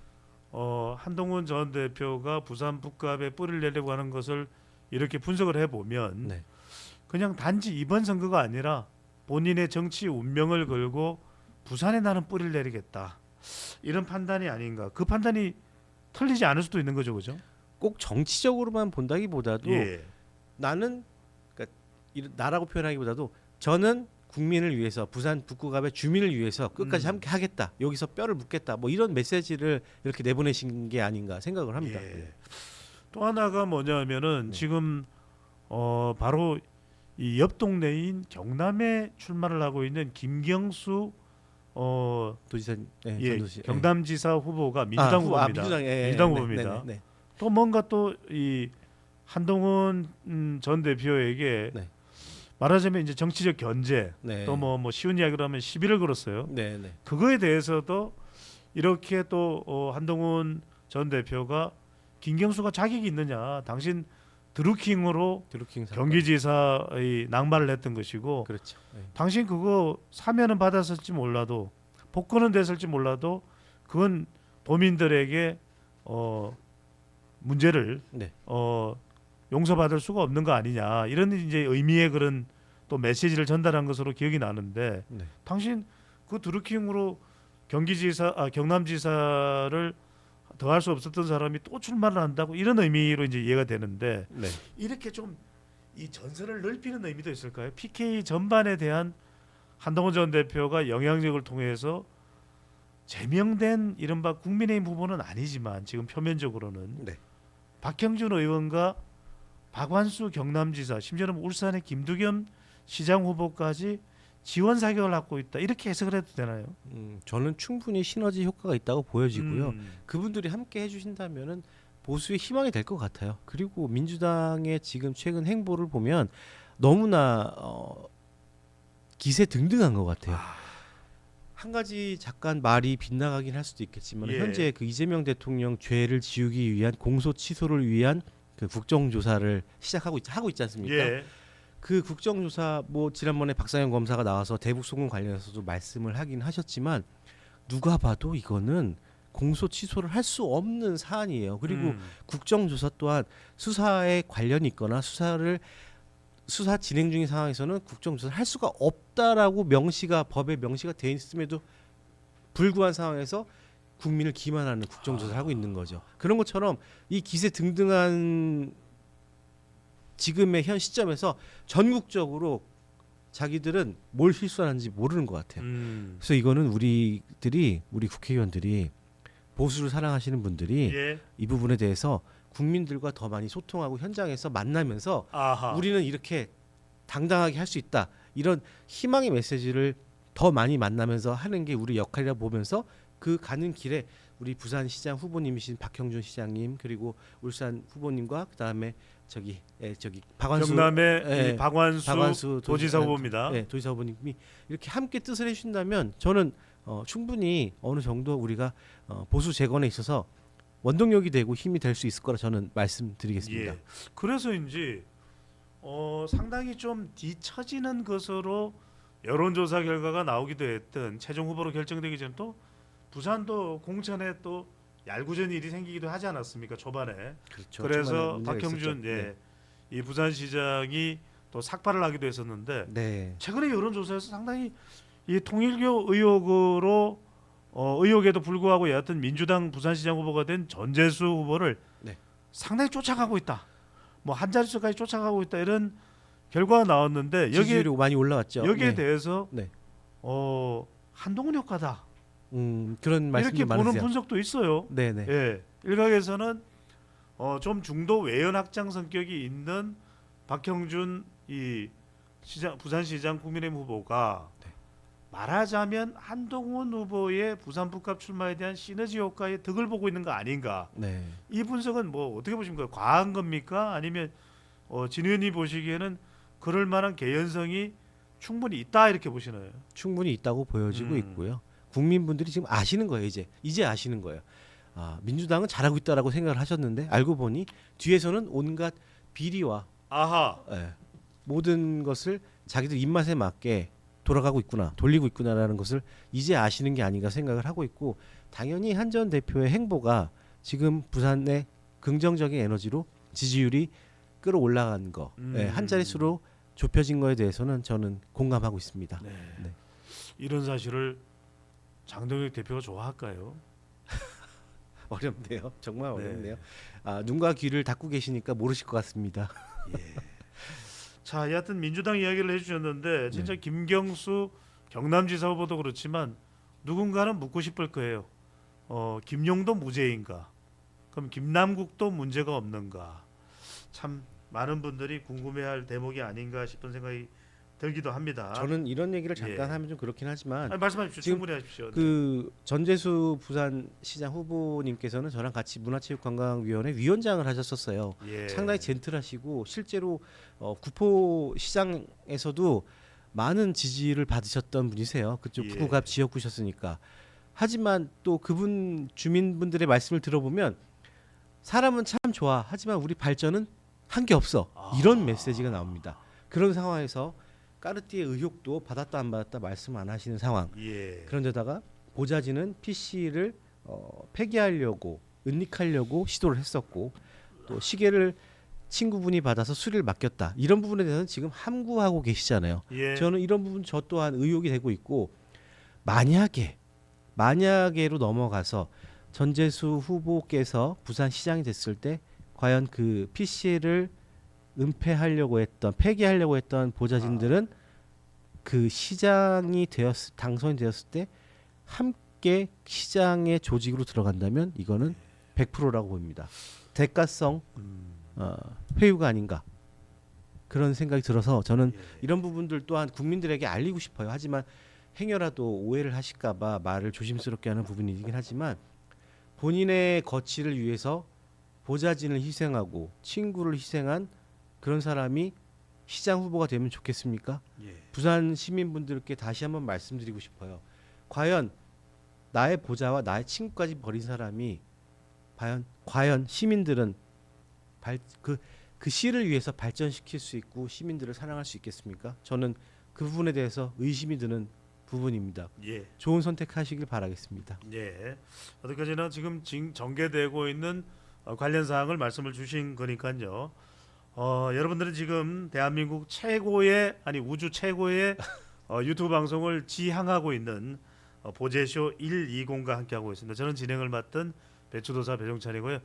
한동훈 전 대표가 부산 북갑에 뿌리를 내려고 하는 것을 이렇게 분석을 해보면 네. 그냥 단지 이번 선거가 아니라 본인의 정치 운명을 걸고 부산에 나는 뿌리를 내리겠다 이런 판단이 아닌가. 그 판단이 틀리지 않을 수도 있는 거죠, 그죠? 꼭 정치적으로만 본다기보다도 예. 나는 그러니까 나라고 표현하기보다도 저는 국민을 위해서 부산 북구갑의 주민을 위해서 끝까지 함께 하겠다. 여기서 뼈를 묻겠다. 뭐 이런 메시지를 이렇게 내보내신 게 아닌가 생각을 합니다. 예. 또 하나가 뭐냐면은 네. 지금 바로 이 옆 동네인 경남에 출마를 하고 있는 김경수 도지사 예, 전도시 경남지사 후보가 민주당 후보입니다. 민주당 후보입니다. 네. 또 뭔가 또 이 한동훈 전 대표에게 네. 말하자면 이제 정치적 견제 네. 또 뭐 쉬운 이야기로 하면 시비를 걸었어요. 네. 네. 그거에 대해서도 이렇게 또 한동훈 전 대표가 김경수가 자격이 있느냐? 당신 드루킹으로 드루킹 사건. 경기지사의 낙마를 했던 것이고 그렇죠. 네. 당신 그거 사면은 받았을지 몰라도 복권은 됐을지 몰라도 그건 도민들에게 문제를 네. 용서받을 수가 없는 거 아니냐 이런 이제 의미의 그런 또 메시지를 전달한 것으로 기억이 나는데 네. 당신 그 드루킹으로 경남지사를 더할 수 없었던 사람이 또 출마를 한다고 이런 의미로 이제 이해가 되는데 네. 이렇게 좀 이 전선을 넓히는 의미도 있을까요? PK 전반에 대한 한동훈 전 대표가 영향력을 통해서 제명된 이른바 국민의힘 후보는 아니지만 지금 표면적으로는 네. 박형준 의원과 박완수 경남지사 심지어는 울산의 김두겸 시장 후보까지 지원 사격을 하고 있다 이렇게 해석을 해도 되나요? 저는 충분히 시너지 효과가 있다고 보여지고요. 음. 그분들이 함께 해주신다면은 보수의 희망이 될 것 같아요. 그리고 민주당의 지금 최근 행보를 보면 너무나 기세 등등한 것 같아요. 한 가지 잠깐 말이 빗나가긴 할 수도 있겠지만 예. 현재 그 이재명 대통령 죄를 지우기 위한 공소 취소를 위한 그 국정조사를 하고 있지 않습니까? 예. 그 국정조사 뭐 지난번에 박상현 검사가 나와서 대북 송금 관련해서도 말씀을 하긴 하셨지만 누가 봐도 이거는 공소 취소를 할 수 없는 사안이에요. 그리고 국정조사 또한 수사에 관련이 있거나 수사 진행 중인 상황에서는 국정조사를 할 수가 없다라고 법에 명시가 돼 있음에도 불구한 상황에서 국민을 기만하는 국정조사를 하고 있는 거죠. 그런 것처럼 이 기세 등등한 지금의 현 시점에서 전국적으로 자기들은 뭘 실수하는지 모르는 것 같아요. 그래서 이거는 우리 국회의원들이 보수를 사랑하시는 분들이 예. 이 부분에 대해서 국민들과 더 많이 소통하고 현장에서 만나면서 아하. 우리는 이렇게 당당하게 할 수 있다 이런 희망의 메시지를 더 많이 만나면서 하는 게 우리 역할이라 보면서 그 가는 길에 우리 부산시장 후보님이신 박형준 시장님 그리고 울산 후보님과 그다음에 저기 박완수 경남의 예, 이 박완수 도지사 후보입니다. 네, 도지사 후보님이 이렇게 함께 뜻을 해주신다면 저는 충분히 어느 정도 우리가 보수 재건에 있어서 원동력이 되고 힘이 될 수 있을 거라 저는 말씀드리겠습니다. 예. 그래서인지 상당히 좀 뒤처지는 것으로 여론조사 결과가 나오기도 했던 최종 후보로 결정되기 전 또 부산도 공천에 또 얄궂은 일이 생기기도 하지 않았습니까 초반에. 그렇죠. 그래서 초반에 문제가 박형준 있었죠. 네. 이 부산시장이 또 삭발을 하기도 했었는데 네. 최근에 여론조사에서 상당히 이 통일교 의혹으로 의혹에도 불구하고 여하튼 민주당 부산시장 후보가 된 전재수 후보를 네. 상당히 쫓아가고 있다. 뭐 한 자릿수까지 쫓아가고 있다 이런 결과가 나왔는데 지지율이 많이 올라왔죠. 여기에 네. 대해서 네. 한동훈 효과다 그런 말씀이 이렇게 보는 많으세요. 분석도 있어요. 네네. 예, 일각에서는 좀 중도 외연 확장 성격이 있는 박형준 이 부산시장 국민의힘 후보가 네. 말하자면 한동훈 후보의 부산 북갑 출마에 대한 시너지 효과의 덕을 보고 있는 거 아닌가? 네. 이 분석은 뭐 어떻게 보십니까? 과한 겁니까? 아니면 진 의원이 보시기에는 그럴 만한 개연성이 충분히 있다 이렇게 보시나요? 충분히 있다고 보여지고 있고요. 국민분들이 지금 아시는 거예요. 이제 아시는 거예요. 민주당은 잘하고 있다라고 생각을 하셨는데 알고 보니 뒤에서는 온갖 비리와 아하. 모든 것을 자기들 입맛에 맞게 돌리고 있구나라는 것을 이제 아시는 게 아닌가 생각을 하고 있고 당연히 한 전 대표의 행보가 지금 부산의 긍정적인 에너지로 지지율이 끌어올라간 거, 한 자릿수로 좁혀진 거에 대해서는 저는 공감하고 있습니다. 네. 네. 이런 사실을 장동혁 대표가 좋아할까요? 어렵네요. 정말 네. 어렵네요. 눈과 귀를 닫고 계시니까 모르실 것 같습니다. 예. 자, 여하튼 민주당 이야기를 해주셨는데 진짜 네. 김경수 경남지사 후보도 그렇지만 누군가는 묻고 싶을 거예요. 김용도 무죄인가? 그럼 김남국도 문제가 없는가? 참 많은 분들이 궁금해할 대목이 아닌가 싶은 생각이 들기도 합니다. 저는 이런 얘기를 잠깐 예. 하면 좀 그렇긴 하지만 아니, 말씀하십시오. 지금 충분히 하십시오. 그 전재수 부산시장 후보님께서는 저랑 같이 문화체육관광위원회 위원장을 하셨었어요. 예. 상당히 젠틀하시고 실제로 구포시장에서도 많은 지지를 받으셨던 분이세요. 그쪽 예. 북구갑 지역구셨으니까. 하지만 또 그분 주민분들의 말씀을 들어보면 사람은 참 좋아. 하지만 우리 발전은 한 게 없어. 이런 메시지가 나옵니다. 그런 상황에서 까르띠에 의혹도 받았다 안 받았다 말씀 안 하시는 상황. 예. 그런데다가 보좌진은 PC를 폐기하려고 은닉하려고 시도를 했었고 또 시계를 친구분이 받아서 수리를 맡겼다. 이런 부분에 대해서는 지금 함구하고 계시잖아요. 예. 저는 이런 부분 저 또한 의혹이 되고 있고 만약에로 넘어가서 전재수 후보께서 부산시장이 됐을 때 과연 그 PC를 폐기하려고 했던 보좌진들은 그 시장이 당선이 되었을 때 함께 시장의 조직으로 들어간다면 이거는 100%라고 봅니다. 대가성 회유가 아닌가 그런 생각이 들어서 저는 이런 부분들 또한 국민들에게 알리고 싶어요. 하지만 행여라도 오해를 하실까봐 말을 조심스럽게 하는 부분이긴 하지만 본인의 거취를 위해서 보좌진을 희생하고 친구를 희생한 그런 사람이 시장 후보가 되면 좋겠습니까? 예. 부산 시민분들께 다시 한번 말씀드리고 싶어요. 과연 나의 보좌와 나의 친구까지 버린 사람이 과연 시민들은 그 시를 위해서 발전시킬 수 있고 시민들을 사랑할 수 있겠습니까? 저는 그 부분에 대해서 의심이 드는 부분입니다. 예. 좋은 선택하시길 바라겠습니다. 예. 어디까지나 지금 전개되고 있는 관련 사항을 말씀을 주신 거니까요. 여러분들은 지금 대한민국 우주 최고의 유튜브 방송을 지향하고 있는 보제쇼 120과 함께하고 있습니다. 저는 진행을 맡은 배추도사 배종찬이고요.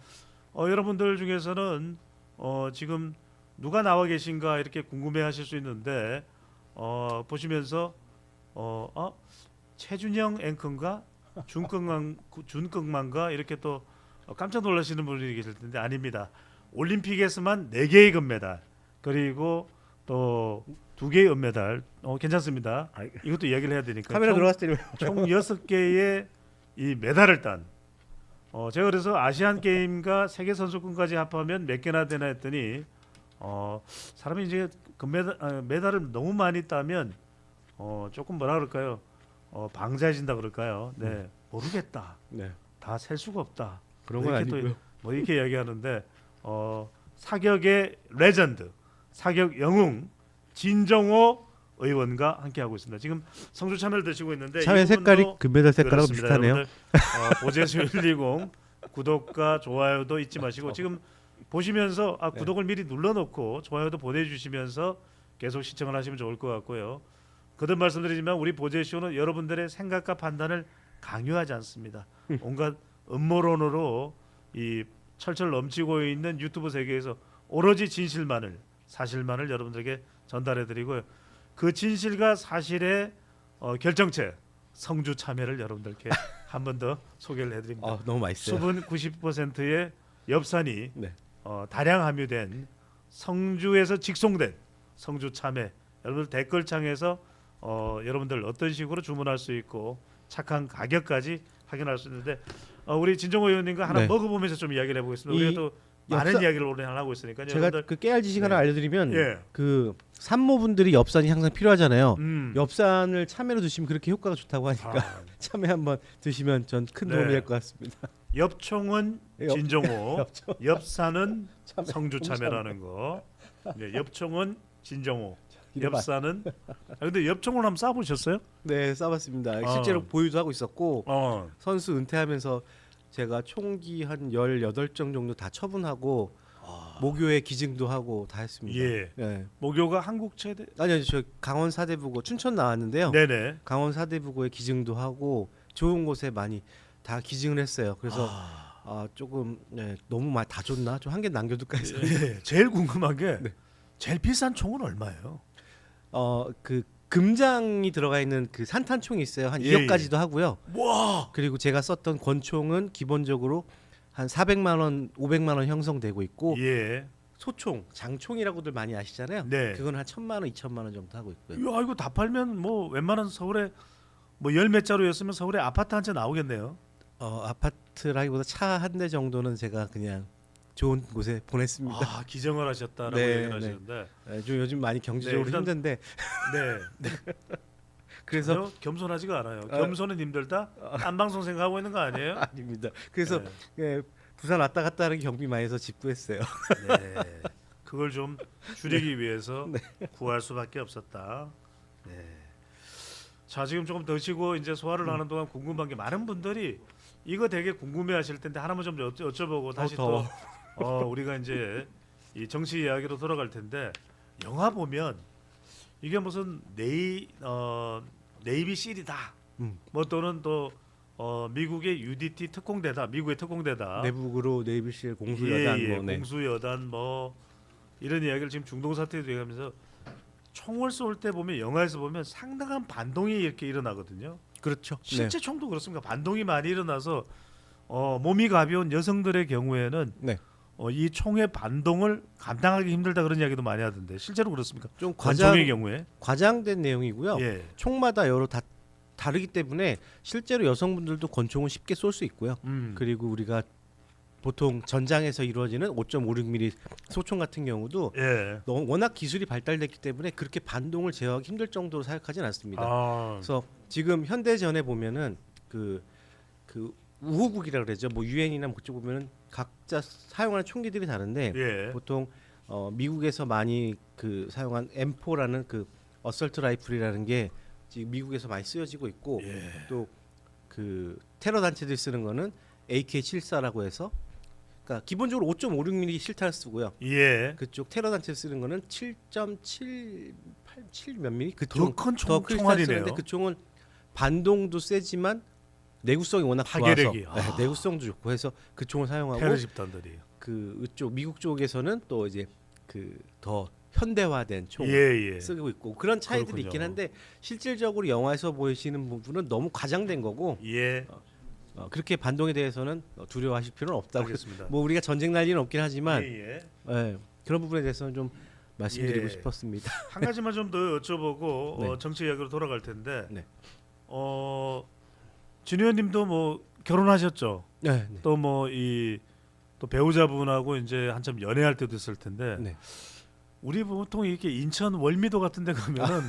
여러분들 중에서는 지금 누가 나와 계신가 이렇게 궁금해하실 수 있는데 보시면서 최준영 앵커인가 준꺽만가 이렇게 또 깜짝 놀라시는 분이 계실 텐데 아닙니다. 올림픽에서만 4개의 금메달 그리고 또 2개의 은메달. 괜찮습니다. 이것도 이야기를 해야 되니까. 카메라 들어갔을 때 총 6개의 이 메달을 딴. 제가 그래서 아시안 게임과 세계 선수권까지 합하면 몇 개나 되나 했더니 사람이 이제 메달을 너무 많이 따면 조금 뭐라 그럴까요? 방자해진다 그럴까요? 네, 모르겠다. 네. 다 셀 수가 없다. 그런 건 이렇게 아니고요. 뭐 이렇게 이야기하는데 사격의 레전드, 사격 영웅 진정호 의원과 함께 하고 있습니다. 지금 성주 참여를 드시고 있는데 참외 색깔이 금메달 색깔하고 그렇습니다. 비슷하네요. 여러분들, 보제수 120 구독과 좋아요도 잊지 마시고 지금 보시면서 구독을 미리 눌러놓고 좋아요도 보내주시면서 계속 시청을 하시면 좋을 것 같고요. 거듭 말씀드리지만 우리 보제쇼는 여러분들의 생각과 판단을 강요하지 않습니다. 온갖 음모론으로 이 철철 넘치고 있는 유튜브 세계에서 오로지 진실만을 사실만을 여러분들에게 전달해드리고요. 그 진실과 사실의 결정체 성주 참외를 여러분들께 한 번 더 소개를 해드립니다. 너무 맛있어요. 수분 90%의 엽산이 네. 다량 함유된 성주에서 직송된 성주 참외. 여러분들 댓글창에서 여러분들 어떤 식으로 주문할 수 있고 착한 가격까지 확인할 수 있는데 우리 진정호 의원님과 하나 네. 먹어보면서 좀 이야기를 해보겠습니다. 우리가 또 많은 이야기를 오늘 하고 있으니까요. 제가 여러분들, 그 깨알 지식 하나 알려드리면 예. 그 산모분들이 엽산이 항상 필요하잖아요. 음. 엽산을 참외로 드시면 그렇게 효과가 좋다고 하니까 참외 한번 드시면 전 큰 도움이 네. 될 것 같습니다. 엽총은 진정호, 엽산은 참외. 성주 참외라는 거. 네, 엽총은 진정호, 이름 엽산은. 근데 엽총을 한번 싸보셨어요? 네, 싸봤습니다. 실제로 보유도 하고 있었고 어. 선수 은퇴하면서 제가 총기 한 18정 정도 다 처분하고 모교에 기증도 하고 다 했습니다. 예. 네. 모교가 한국 최대. 아니요, 저 강원 사대부고 춘천 나왔는데요. 네네. 강원 사대부고에 기증도 하고 좋은 곳에 많이 다 기증을 했어요. 그래서 조금 너무 많이 다 줬나? 좀 한 개 남겨둘까 해서. 예. 제일 궁금한 게 네. 제일 비싼 총은 얼마예요? 그 금장이 들어가 있는 그 산탄총이 있어요. 한 예, 2억까지도 하고요. 와. 그리고 제가 썼던 권총은 기본적으로 한 400만 원, 500만 원 형성되고 있고 예. 소총, 장총이라고들 많이 아시잖아요. 네. 그건 한 1,000만 원, 2,000만 원 정도 하고 있고요. 야, 이거 다 팔면 뭐 웬만한 서울에 뭐 열 몇 자루였으면 서울에 아파트 한 채 나오겠네요. 아파트라기보다 차 한 대 정도는 제가 그냥 좋은 곳에 보냈습니다. 기정을 하셨다라고 네, 얘기를 네. 하시는데. 좀 요즘 많이 경제적으로 일단- 힘든데 네. 그래서 전혀 겸손하지가 않아요. 겸손은 힘들다. 딴 방송 생각하고 있는 거 아니에요? 아닙니다. 그래서 네. 부산 왔다 갔다 하는 경비 많이 해서 집 구했어요. 네. 그걸 좀 줄이기 위해서 구할 수밖에 없었다. 네. 자, 지금 조금 더 쉬고 이제 소화를 하는 동안 궁금한 게 많은 분들이 이거 되게 궁금해하실 텐데 하나만 좀 여쭤보고 다시 또 우리가 이제 이 정치 이야기로 돌아갈 텐데 영화 보면 이게 무슨 네이비 실이다. 뭐 또는 또 미국의 UDT 특공대다. 미국의 특공대다. 내북으로 네이비실 공수 예, 여단 예, 뭐, 네. 공수 여단 뭐 이런 이야기를 지금 중동 사태에 대하면서 총을 쏠 때 보면 영화에서 보면 상당한 반동이 이렇게 일어나거든요. 그렇죠. 실제 총도 그렇습니다. 반동이 많이 일어나서 몸이 가벼운 여성들의 경우에는 네. 이 총의 반동을 감당하기 힘들다 그런 이야기도 많이 하던데 실제로 그렇습니까? 좀 권총의 경우에 과장된 내용이고요. 예. 총마다 여러 다르기 때문에 실제로 여성분들도 권총을 쉽게 쏠 수 있고요. 그리고 우리가 보통 전장에서 이루어지는 5.56mm 소총 같은 경우도 예. 워낙 기술이 발달됐기 때문에 그렇게 반동을 제어하기 힘들 정도로 사용하지는 않습니다. 그래서 지금 현대전에 보면은 그 우호국이라 그러죠. 뭐 유엔이나 뭐 그쪽 보면은 각자 사용하는 총기들이 다른데 예. 보통 미국에서 많이 그 사용한 M4라는 그 어설트 라이플이라는 게 지금 미국에서 많이 쓰여지고 있고 예. 또 그 테러 단체들이 쓰는 거는 AK74라고 해서 그러니까 기본적으로 5.56mm 실탄을 쓰고요. 예. 그쪽 테러 단체 쓰는 거는 7.787 몇 미리 더 큰 총알이네요. 총알이네요. 그 총은 반동도 세지만 내구성이 워낙 파괴력이. 좋아서 내구성도 좋고 해서 그 총을 사용하고 테러 집단들이. 그쪽 미국 쪽에서는 또 이제 그 더 현대화된 총 예. 쓰고 있고 그런 차이들이 그렇군요. 있긴 한데 실질적으로 영화에서 보이시는 부분은 너무 과장된 거고 예. 그렇게 반동에 대해서는 두려워하실 필요는 없다고. 알겠습니다. 뭐 우리가 전쟁 날 일은 없긴 하지만 예. 그런 부분에 대해서는 좀 말씀드리고 예. 싶었습니다. 한 가지만 좀 더 여쭤보고 네. 정치 이야기로 돌아갈 텐데 네. 진 의원님도 뭐 결혼하셨죠? 네, 네. 또 뭐 또 배우자분하고 이제 한참 연애할 때도 있을 텐데 네. 우리 보통 이렇게 인천 월미도 같은 데 가면은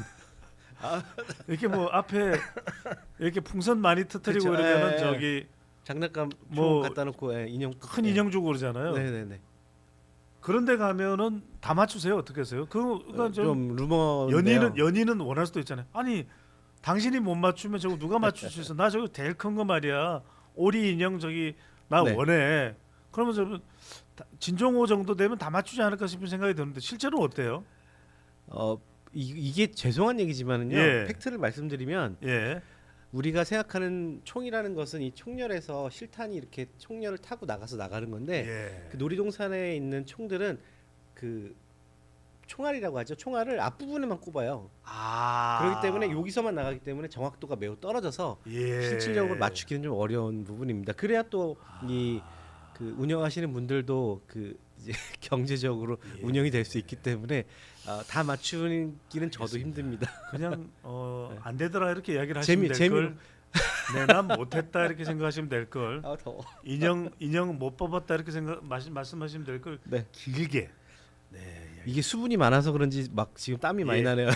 이렇게 뭐 앞에 이렇게 풍선 많이 터뜨리고 그쵸, 이러면은 예, 예. 저기 장난감 뭐 뭐 갖다 놓고 인형 큰 인형 주고 그러잖아요. 네네네. 그런 데 가면은 다 맞추세요. 어떻게 하세요? 그러니까 좀 루머 연인은 원할 수도 있잖아요. 아니 당신이 못 맞추면 저거 누가 맞출 수 있어? 나 저거 제일 큰 거 말이야. 오리 인형 저기 나 네. 원해. 그러면 저 진종호 정도 되면 다 맞추지 않을까 싶은 생각이 드는데 실제로 어때요? 이게 죄송한 얘기지만은요. 예. 팩트를 말씀드리면 예. 우리가 생각하는 총이라는 것은 이 총열에서 실탄이 이렇게 총열을 타고 나가는 건데 예. 그 놀이동산에 있는 총들은 그 총알이라고 하죠. 총알을 앞부분에만 꼽아요. 그렇기 때문에 여기서만 나가기 때문에 정확도가 매우 떨어져서 예. 실질적으로 맞추기는 좀 어려운 부분입니다. 그래야 또 이 그 운영하시는 분들도 그 이제 경제적으로 예. 운영이 될 수 있기 때문에 다 맞추기는 저도 힘듭니다. 그냥 네. 안 되더라 이렇게 이야기를 하시면 될 재미로. 걸. 내난 못했다 이렇게 생각하시면 될 걸. 더워. 인형 못 뽑았다 이렇게 말씀하시면 될 걸. 네. 길게. 네. 이게 수분이 많아서 그런지 막 지금 땀이 많이 예. 나네요.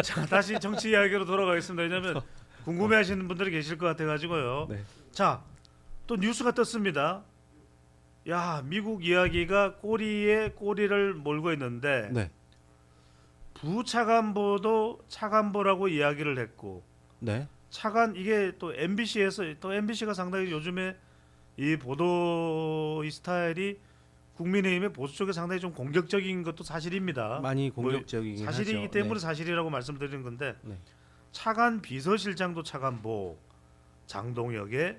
자 다시 정치 이야기로 돌아가겠습니다. 왜냐하면 궁금해하시는 분들이 계실 것 같아가지고요. 네. 자, 또 뉴스가 떴습니다. 야, 미국 이야기가 꼬리에 꼬리를 몰고 있는데 네. 부차관보도 차관보라고 이야기를 했고 네. 차관 이게 또 MBC에서 또 MBC가 상당히 요즘에 이 보도 이 스타일이 국민의힘의 보수 쪽에 상당히 좀 공격적인 것도 사실입니다. 많이 공격적이긴 사실이기 하죠. 때문에 네. 사실이라고 말씀드리는 건데 네. 차관 비서실장도 차관보 장동혁의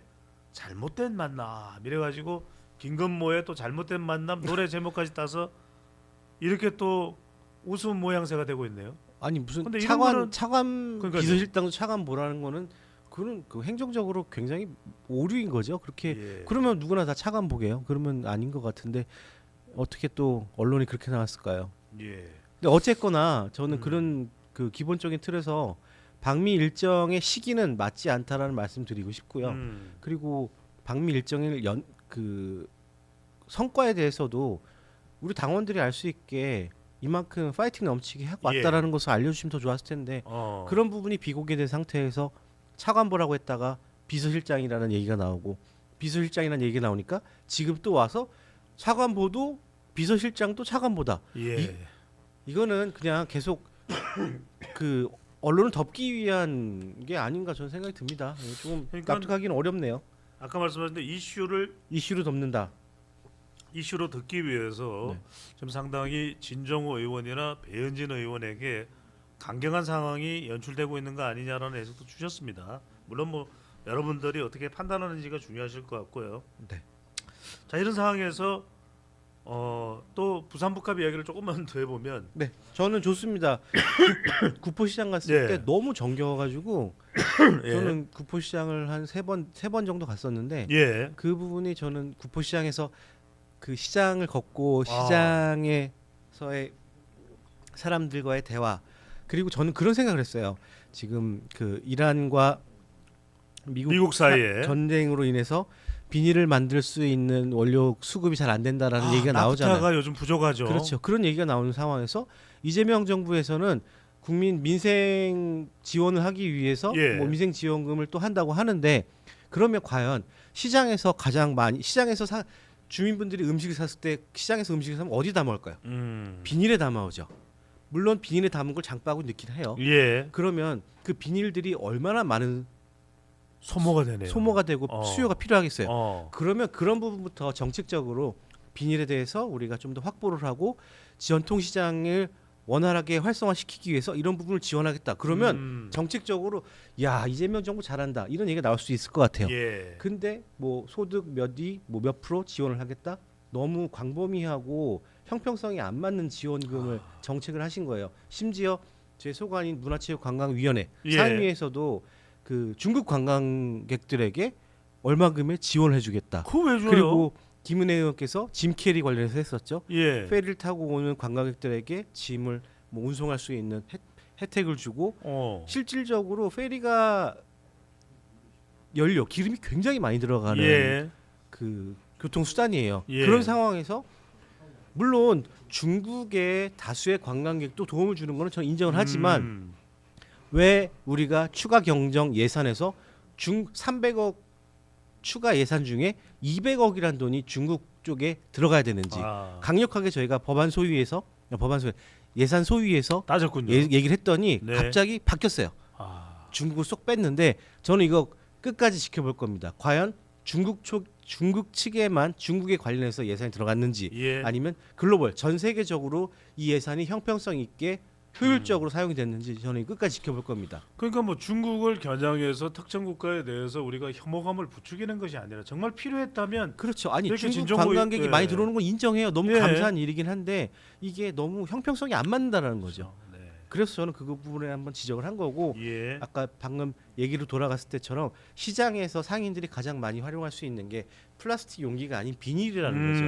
잘못된 만남 이래가지고 김건모의 또 잘못된 만남 노래 제목까지 따서 이렇게 또 웃음 모양새가 되고 있네요. 아니 무슨 근데 이런 거는- 차관 그러니까요. 비서실장도 차관 보라는 거는 그런 그 행정적으로 굉장히 오류인 거죠. 그렇게 예. 그러면 누구나 다 차관 보게요. 그러면 아닌 것 같은데 어떻게 또 언론이 그렇게 나왔을까요? 예. 근데 어쨌거나 저는 음. 그런 그 기본적인 틀에서 방미 일정의 시기는 맞지 않다라는 말씀드리고 싶고요. 그리고 방미 일정의 그 성과에 대해서도 우리 당원들이 알 수 있게 이만큼 파이팅 넘치게 하고 예. 왔다라는 것을 알려주시면 더 좋았을 텐데 그런 부분이 비공개된 상태에서 차관보라고 했다가 비서실장이라는 얘기가 나오고 비서실장이라는 얘기가 나오니까 지금 또 와서 차관보도 비서실장도 차관보다 예. 이거는 그냥 계속 그 언론을 덮기 위한 게 아닌가 저는 생각이 듭니다. 조금 그러니까- 납득하기는 어렵네요. 아까 말씀하신 대로 이슈로 덮는다. 이슈로 듣기 위해서 네. 좀 상당히 진정호 의원이나 배현진 의원에게 강경한 상황이 연출되고 있는 거 아니냐라는 해석도 주셨습니다. 물론 뭐 여러분들이 어떻게 판단하는지가 중요하실 것 같고요. 네. 자 이런 상황에서 또 부산복합 이야기를 조금만 더 해보면 네, 저는 좋습니다. 구포시장 갔을 예. 때 너무 정겨워가지고 예. 저는 구포시장을 한 세 번 정도 갔었는데 예. 그 부분이 저는 구포시장에서 그 시장을 걷고 아. 시장에서의 사람들과의 대화 그리고 저는 그런 생각을 했어요. 지금 그 이란과 미국 사이에 전쟁으로 인해서 비닐을 만들 수 있는 원료 수급이 잘 안 된다라는 얘기가 나오잖아요. 나프타가 요즘 부족하죠. 그렇죠. 그런 얘기가 나오는 상황에서 이재명 정부에서는 국민 민생 지원을 하기 위해서 예. 뭐 민생 지원금을 또 한다고 하는데 그러면 과연 시장에서 가장 많이 주민분들이 음식을 샀을 때 시장에서 음식을 사면 어디 담아올까요? 비닐에 담아오죠. 물론 비닐에 담은 걸 장바구니 넣긴 해요. 예. 그러면 그 비닐들이 얼마나 많은 소모가 되네요. 소모가 되고 수요가 필요하겠어요. 그러면 그런 부분부터 정책적으로 비닐에 대해서 우리가 좀 더 확보를 하고 전통 시장을 원활하게 활성화시키기 위해서 이런 부분을 지원하겠다. 그러면 정책적으로 야 이재명 정부 잘한다 이런 얘기가 나올 수 있을 것 같아요. 예. 근데 뭐 소득 몇 프로 지원을 하겠다. 너무 광범위하고 형평성이 안 맞는 지원금을 정책을 하신 거예요. 심지어 제 소관인 문화체육관광위원회 예. 상임위에서도 그 중국 관광객들에게 얼마금의 지원을 해주겠다. 그거 왜 줘요? 그리고 김은혜 의원께서 짐 캐리 관련해서 했었죠. 예. 페리를 타고 오는 관광객들에게 짐을 뭐 운송할 수 있는 혜택을 주고 실질적으로 페리가 연료, 기름이 굉장히 많이 들어가는 예. 그 교통 수단이에요. 예. 그런 상황에서 물론 중국의 다수의 관광객도 도움을 주는 거는 저는 인정을 하지만 왜 우리가 추가 경정 예산에서 300억 추가 예산 중에 200억이란 돈이 중국 쪽에 들어가야 되는지 강력하게 저희가 예산 소위에서 따졌군요. 얘기를 했더니 네. 갑자기 바뀌었어요. 중국을 쏙 뺐는데 저는 이거 끝까지 지켜볼 겁니다. 과연 중국 측에만 중국에 관련해서 예산이 들어갔는지 예. 아니면 글로벌 전 세계적으로 이 예산이 형평성 있게 효율적으로 사용이 됐는지 저는 끝까지 지켜볼 겁니다. 그러니까 뭐 중국을 겨냥해서 특정 국가에 대해서 우리가 혐오감을 부추기는 것이 아니라 정말 필요했다면 그렇죠. 아니 그렇게 중국 진정으로, 관광객이 예. 많이 들어오는 건 인정해요. 너무 예. 감사한 일이긴 한데 이게 너무 형평성이 안 맞는다라는 거죠. 네. 그래서 저는 그 부분에 한번 지적을 한 거고 예. 아까 방금 얘기로 돌아갔을 때처럼 시장에서 상인들이 가장 많이 활용할 수 있는 게 플라스틱 용기가 아닌 비닐이라는 거죠.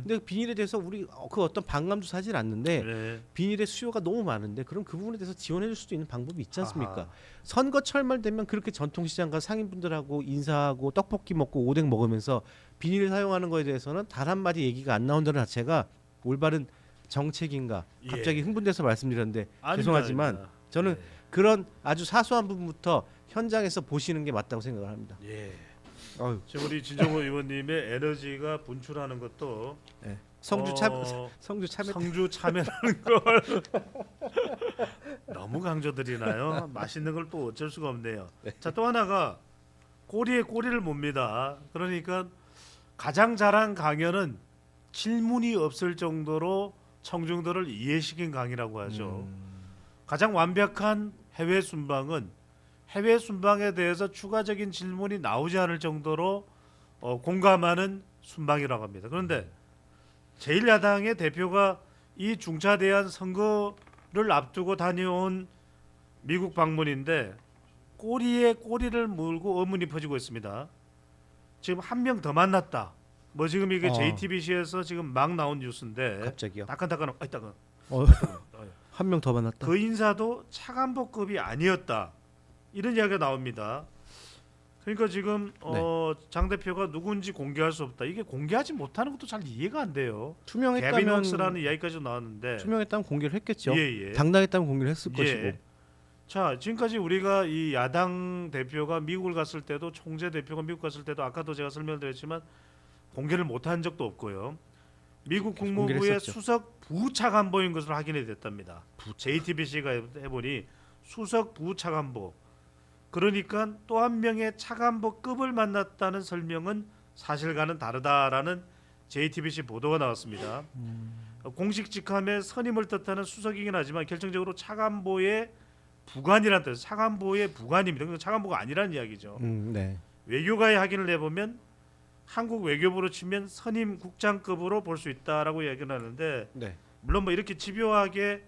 근데 비닐에 대해서 우리 그 어떤 반감도 사질 않는데 네. 비닐의 수요가 너무 많은데 그럼 그 부분에 대해서 지원해줄 수도 있는 방법이 있지 않습니까? 아하. 선거철만 되면 그렇게 전통시장과 상인분들하고 인사하고 떡볶이 먹고 오뎅 먹으면서 비닐을 사용하는 거에 대해서는 단 한마디 얘기가 안 나온다는 자체가 올바른 정책인가 갑자기 예. 흥분돼서 말씀드렸는데 아닙니다, 죄송하지만 아닙니다. 저는 네. 그런 아주 사소한 부분부터 현장에서 보시는 게 맞다고 생각을 합니다. 예. 어휴. 지금 우리 진정호 의원님의 에너지가 분출하는 것도 네. 성주 참여 참여라는 걸 너무 강조드리나요? 맛있는 걸 또 어쩔 수가 없네요. 자, 또 하나가 꼬리에 꼬리를 봅니다. 그러니까 가장 잘한 강연은 질문이 없을 정도로 청중들을 이해시킨 강의라고 하죠. 가장 완벽한 해외 순방은 해외 순방에 대해서 추가적인 질문이 나오지 않을 정도로 공감하는 순방이라고 합니다. 그런데 제1야당의 대표가 이 중차 대한 선거를 앞두고 다녀온 미국 방문인데 꼬리에 꼬리를 물고 의문이 퍼지고 있습니다. 지금 한 명 더 만났다. 뭐 지금 이게 JTBC에서 지금 막 나온 뉴스인데 갑자기요. 따끈따끈 따끈 한 명 더 만났다. 그 인사도 차관보급이 아니었다. 이런 이야기가 나옵니다. 그러니까 지금 장 대표가 누군지 공개할 수 없다. 이게 공개하지 못하는 것도 잘 이해가 안 돼요. 투명했다면 개빈웍스라는 이야기까지 나왔는데 투명했다면 공개를 했겠죠. 예. 당당했다면 공개를 했을 것이고. 자, 지금까지 우리가 이 야당 대표가 미국을 갔을 때도 총재 대표가 미국 갔을 때도 아까도 제가 설명을 드렸지만 공개를 못한 적도 없고요. 미국 국무부의 수석 부차관보인 것으로 확인이 됐답니다. JTBC가 해보니 수석 부차관보. 그러니까 또 한 명의 차관보급을 만났다는 설명은 사실과는 다르다라는 JTBC 보도가 나왔습니다. 공식 직함의 선임을 뜻하는 수석이긴 하지만 결정적으로 차관보의 부관이라는 뜻, 차관보의 부관입니다. 그러니까 차관보가 아니라는 이야기죠. 네. 외교가의 확인을 해보면 한국 외교부로 치면 선임 국장급으로 볼 수 있다라고 이야기를 하는데 네. 물론 뭐 이렇게 집요하게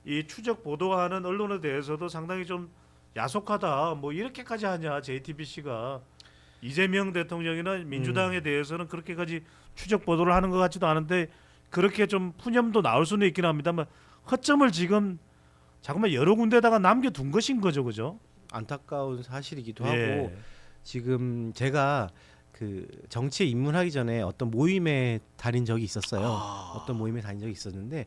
이 추적 보도하는 언론에 대해서도 상당히 좀 야속하다. 뭐 이렇게까지 하냐 JTBC가 이재명 대통령이나 민주당에 대해서는 그렇게까지 추적 보도를 하는 것 같지도 않은데 그렇게 좀 푸념도 나올 수는 있긴 합니다만 허점을 지금 자꾸만 여러 군데다가 남겨둔 것인 거죠, 그죠? 안타까운 사실이기도 예. 하고 지금 제가 그 정치에 입문하기 전에 어떤 모임에 다닌 적이 있었어요. 어떤 모임에 다닌 적이 있었는데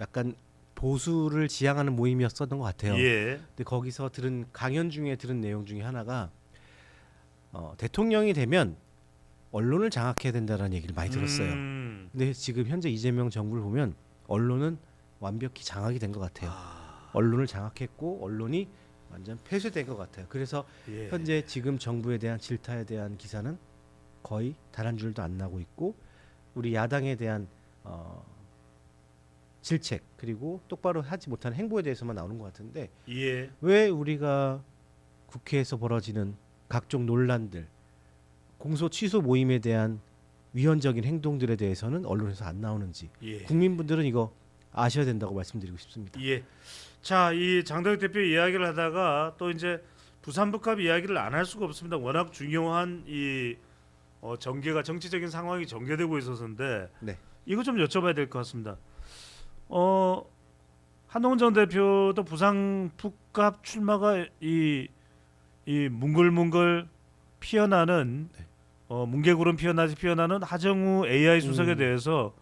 약간 보수를 지향하는 모임이었었던 것 같아요. 예. 근데 거기서 들은 강연 중에 들은 내용 중에 하나가 대통령이 되면 언론을 장악해야 된다는 얘기를 많이 들었어요. 근데 지금 현재 이재명 정부를 보면 언론은 완벽히 장악이 된 것 같아요. 언론을 장악했고 언론이 완전 폐쇄된 것 같아요. 그래서 예. 현재 지금 정부에 대한 질타에 대한 기사는 거의 단 한 줄도 안 나고 있고 우리 야당에 대한 질책 그리고 똑바로 하지 못하는 행보에 대해서만 나오는 것 같은데 예. 왜 우리가 국회에서 벌어지는 각종 논란들 공소 취소 모임에 대한 위헌적인 행동들에 대해서는 언론에서 안 나오는지 예. 국민분들은 이거 아셔야 된다고 말씀드리고 싶습니다. 예. 자, 이 장덕 대표 이야기를 하다가 또 이제 부산 북합 이야기를 안 할 수가 없습니다. 워낙 중요한 이 전개가 정치적인 상황이 전개되고 있어서인데 네. 이거 좀 여쭤봐야 될 것 같습니다. 한동훈 전 대표도 부산 북갑 출마가 이 뭉글뭉글 피어나는 뭉게구름 피어나는 하정우 AI 수석에 대해서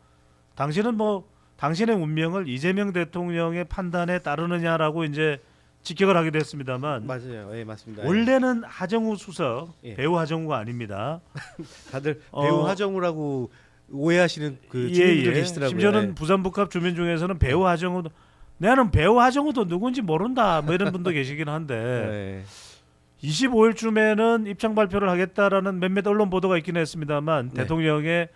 당신은 뭐 당신의 운명을 이재명 대통령의 판단에 따르느냐라고 이제 직격을 하게 됐습니다만 맞아요. 예, 맞습니다. 원래는 하정우 수석 예. 배우 하정우가 아닙니다. 다들 배우 하정우라고 오해하시는 그 주민들 계시더라고요. 심지어는 예. 부산 북합 주민 중에서는 배우 하정우도 나는 배우 하정우도 누군지 모른다 뭐 이런 분도 계시긴 한데 예. 25일쯤에는 입장 발표를 하겠다라는 몇몇 언론 보도가 있긴 했습니다만 네. 대통령의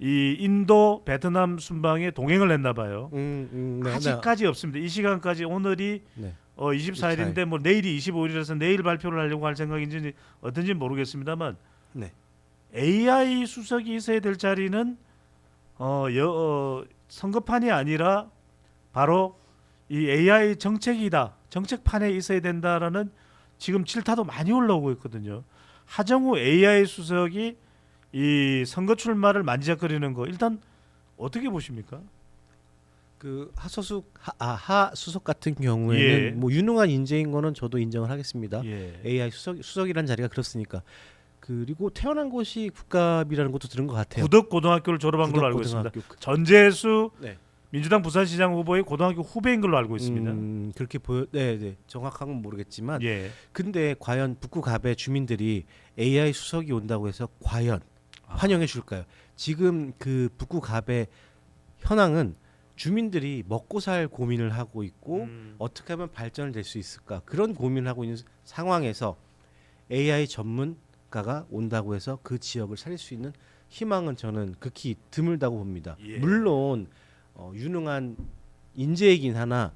이 인도 베트남 순방에 동행을 했나 봐요. 네. 아직까지 없습니다. 이 시간까지 오늘이 네. 24일인데 뭐 내일이 25일이라서 내일 발표를 하려고 할 생각인지 어떤지 모르겠습니다만 네. AI 수석이 있어야 될 자리는 선거판이 아니라 바로 이 AI 정책이다. 정책판에 있어야 된다라는 지금 질타도 많이 올라오고 있거든요. 하정우 AI 수석이 이 선거 출마를 만지작거리는 거 일단 어떻게 보십니까? 그 하수석 같은 경우에는 예. 뭐 유능한 인재인 거는 저도 인정을 하겠습니다. 예. AI 수석이란 자리가 그렇으니까. 그리고 태어난 곳이 국갑이라는 것도 들은 것 같아요. 구덕 고등학교를 졸업한 걸로 알고 있습니다. 전재수 네. 민주당 부산시장 후보의 고등학교 후배인 걸로 알고 있습니다. 그렇게 보여. 네. 정확한 건 모르겠지만. 예. 근데 과연 북구갑의 주민들이 AI 수석이 온다고 해서 과연 환영해 줄까요? 지금 그 북구갑의 현황은 주민들이 먹고 살 고민을 하고 있고 어떻게 하면 발전을 될 수 있을까 그런 고민을 하고 있는 상황에서 AI 전문가가 온다고 해서 그 지역을 살릴 수 있는 희망은 저는 극히 드물다고 봅니다. 예. 물론 유능한 인재이긴 하나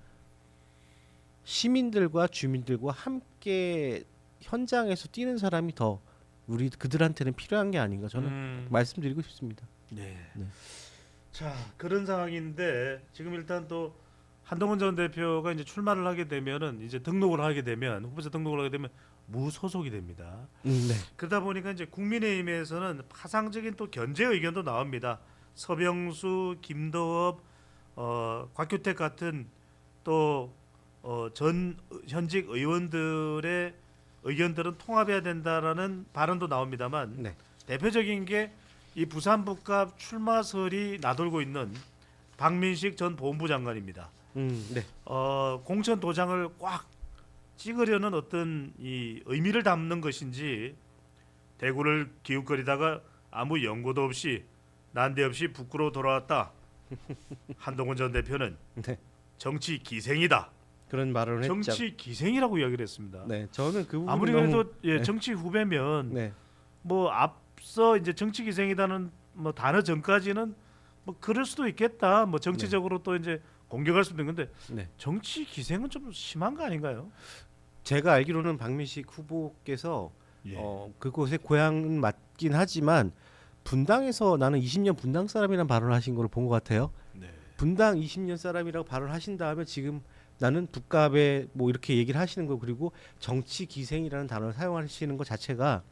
시민들과 주민들과 함께 현장에서 뛰는 사람이 더 우리 그들한테는 필요한 게 아닌가 저는 말씀드리고 싶습니다. 네. 네. 자 그런 상황인데 지금 일단 또 한동훈 전 대표가 이제 출마를 하게 되면은 이제 등록을 하게 되면 후보자 등록을 하게 되면 무소속이 됩니다. 네. 그러다 보니까 이제 국민의힘에서는 파상적인 또 견제 의견도 나옵니다. 서병수, 김도업, 곽규택 같은 또 전 현직 의원들의 의견들은 통합해야 된다라는 발언도 나옵니다만 네. 대표적인 게 이 부산 북갑 출마설이 나돌고 있는 박민식 전 보훈부 장관입니다. 네. 공천 도장을 꽉 찍으려는 어떤 이 의미를 담는 것인지 대구를 기웃거리다가 아무 연고도 없이 난데없이 북구로 돌아왔다. 한동훈 전 대표는 네. 정치 기생이다. 그런 말을 했죠. 정치 기생이라고 이야기를 했습니다. 네, 저는 그 부분이 아무리 너무 그래도 예, 정치 후배면 네. 뭐 앞서 이제 정치 기생이다는 뭐 단어 전까지는 뭐 그럴 수도 있겠다. 뭐 정치적으로 또 이제 공격할 수도 있는데 네. 정치 기생은 좀 심한 거 아닌가요? 제가 알기로는 박민식 후보께서 예. 그곳의 고향은 맞긴 하지만 분당에서 나는 20년 분당 사람이라는 발언을 하신 걸 본 것 같아요. 네. 분당 20년 사람이라고 발언하신 다음에 지금 나는 북갑에 뭐 이렇게 얘기를 하시는 거 그리고 정치 기생이라는 단어를 사용하시는 것 자체가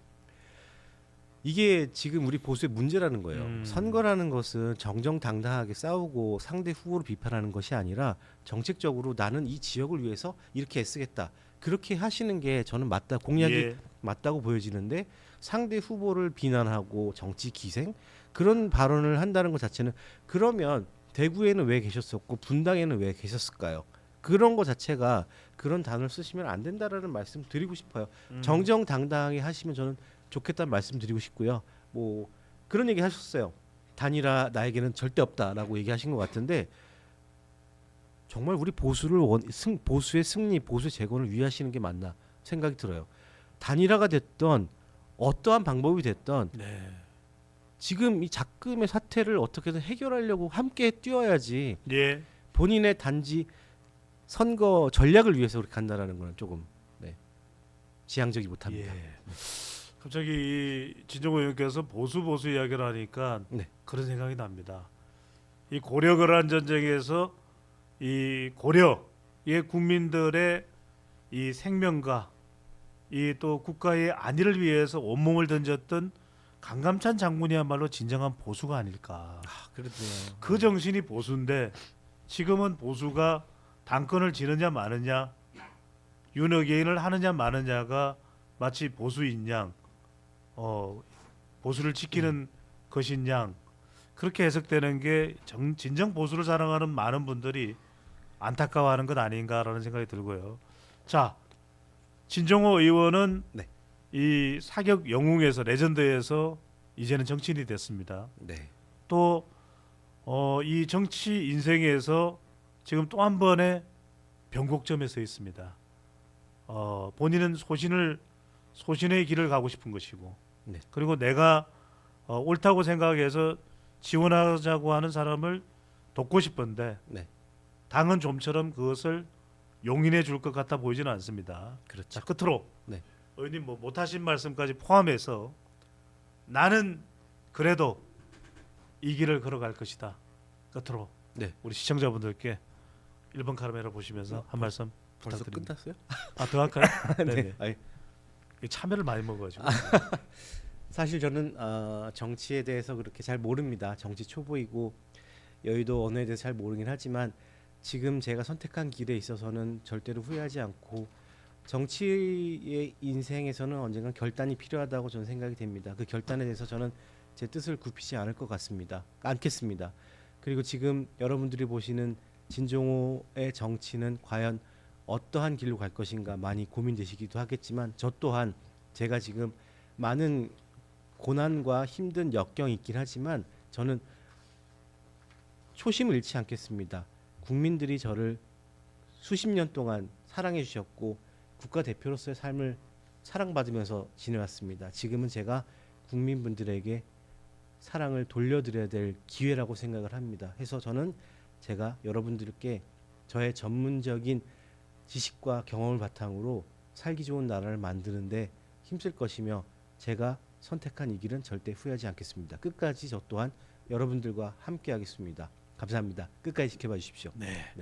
이게 지금 우리 보수의 문제라는 거예요. 선거라는 것은 정정당당하게 싸우고 상대 후보를 비판하는 것이 아니라 정책적으로 나는 이 지역을 위해서 이렇게 애쓰겠다. 그렇게 하시는 게 저는 맞다. 공약이 예. 맞다고 보여지는데 상대 후보를 비난하고 정치 기생 그런 발언을 한다는 것 자체는 그러면 대구에는 왜 계셨었고 분당에는 왜 계셨을까요? 그런 것 자체가 그런 단어를 쓰시면 안 된다라는 말씀 드리고 싶어요. 정정당당하게 하시면 저는 좋겠다는 말씀 드리고 싶고요. 뭐 그런 얘기 하셨어요. 단일화 나에게는 절대 없다라고 얘기하신 것 같은데 정말 우리 보수의 승리, 보수의 재건을 위하시는 게 맞나 생각이 들어요. 단일화가 됐던 어떠한 방법이 됐던 네. 지금 이 작금의 사태를 어떻게든 해결하려고 함께 뛰어야지 예. 본인의 단지 선거 전략을 위해서 그렇게 간다라는 거는 조금 지향적이 못합니다. 예. 갑자기 이 진정호 의원께서 보수 이야기를 하니까 네. 그런 생각이 납니다. 이 고려 거란 전쟁에서 이 고려의 국민들의 이 생명과 이 또 국가의 안위를 위해서 온몸을 던졌던 강감찬 장군이야말로 진정한 보수가 아닐까. 그렇네요. 그 정신이 보수인데 지금은 보수가 당권을 지느냐 마느냐, 윤어게인을 하느냐 마느냐가 마치 보수인 양, 보수를 지키는 것인 양 그렇게 해석되는 게 진정 보수를 사랑하는 많은 분들이 안타까워하는 것 아닌가라는 생각이 들고요. 자, 진정호 의원은 네. 이 사격 영웅에서 레전드에서 이제는 정치인이 됐습니다. 네. 또 이 정치 인생에서 지금 또 한 번의 변곡점에 서 있습니다. 본인은 소신의 길을 가고 싶은 것이고, 네. 그리고 내가 옳다고 생각해서 지원하자고 하는 사람을 돕고 싶은데 네. 당은 좀처럼 그것을 용인해 줄 것 같아 보이지는 않습니다. 그렇죠. 자, 끝으로 네. 의원님 뭐 못하신 말씀까지 포함해서 나는 그래도 이 길을 걸어갈 것이다. 끝으로 네. 우리 시청자분들께 1번 카메라 보시면서 한 말씀 벌써 부탁드립니다. 끝났어요? 더 할까요? 네. 아니, 참외를 많이 먹어가지고. 사실 저는 정치에 대해서 그렇게 잘 모릅니다. 정치 초보이고 여의도 언어에 대해서 잘 모르긴 하지만 지금 제가 선택한 길에 있어서는 절대로 후회하지 않고 정치의 인생에서는 언젠간 결단이 필요하다고 저는 생각이 됩니다. 그 결단에 대해서 저는 제 뜻을 굽히지 않을 것 같습니다. 않겠습니다. 그리고 지금 여러분들이 보시는 진종호의 정치는 과연 어떠한 길로 갈 것인가 많이 고민되시기도 하겠지만 저 또한 제가 지금 많은 고난과 힘든 역경이 있긴 하지만 저는 초심을 잃지 않겠습니다. 국민들이 저를 수십 년 동안 사랑해 주셨고 국가대표로서의 삶을 사랑받으면서 지내왔습니다. 지금은 제가 국민분들에게 사랑을 돌려드려야 될 기회라고 생각을 합니다. 해서 저는 제가 여러분들께 저의 전문적인 지식과 경험을 바탕으로 살기 좋은 나라를 만드는데 힘쓸 것이며 제가 선택한 이 길은 절대 후회하지 않겠습니다. 끝까지 저 또한 여러분들과 함께 하겠습니다. 감사합니다. 끝까지 지켜봐 주십시오. 네.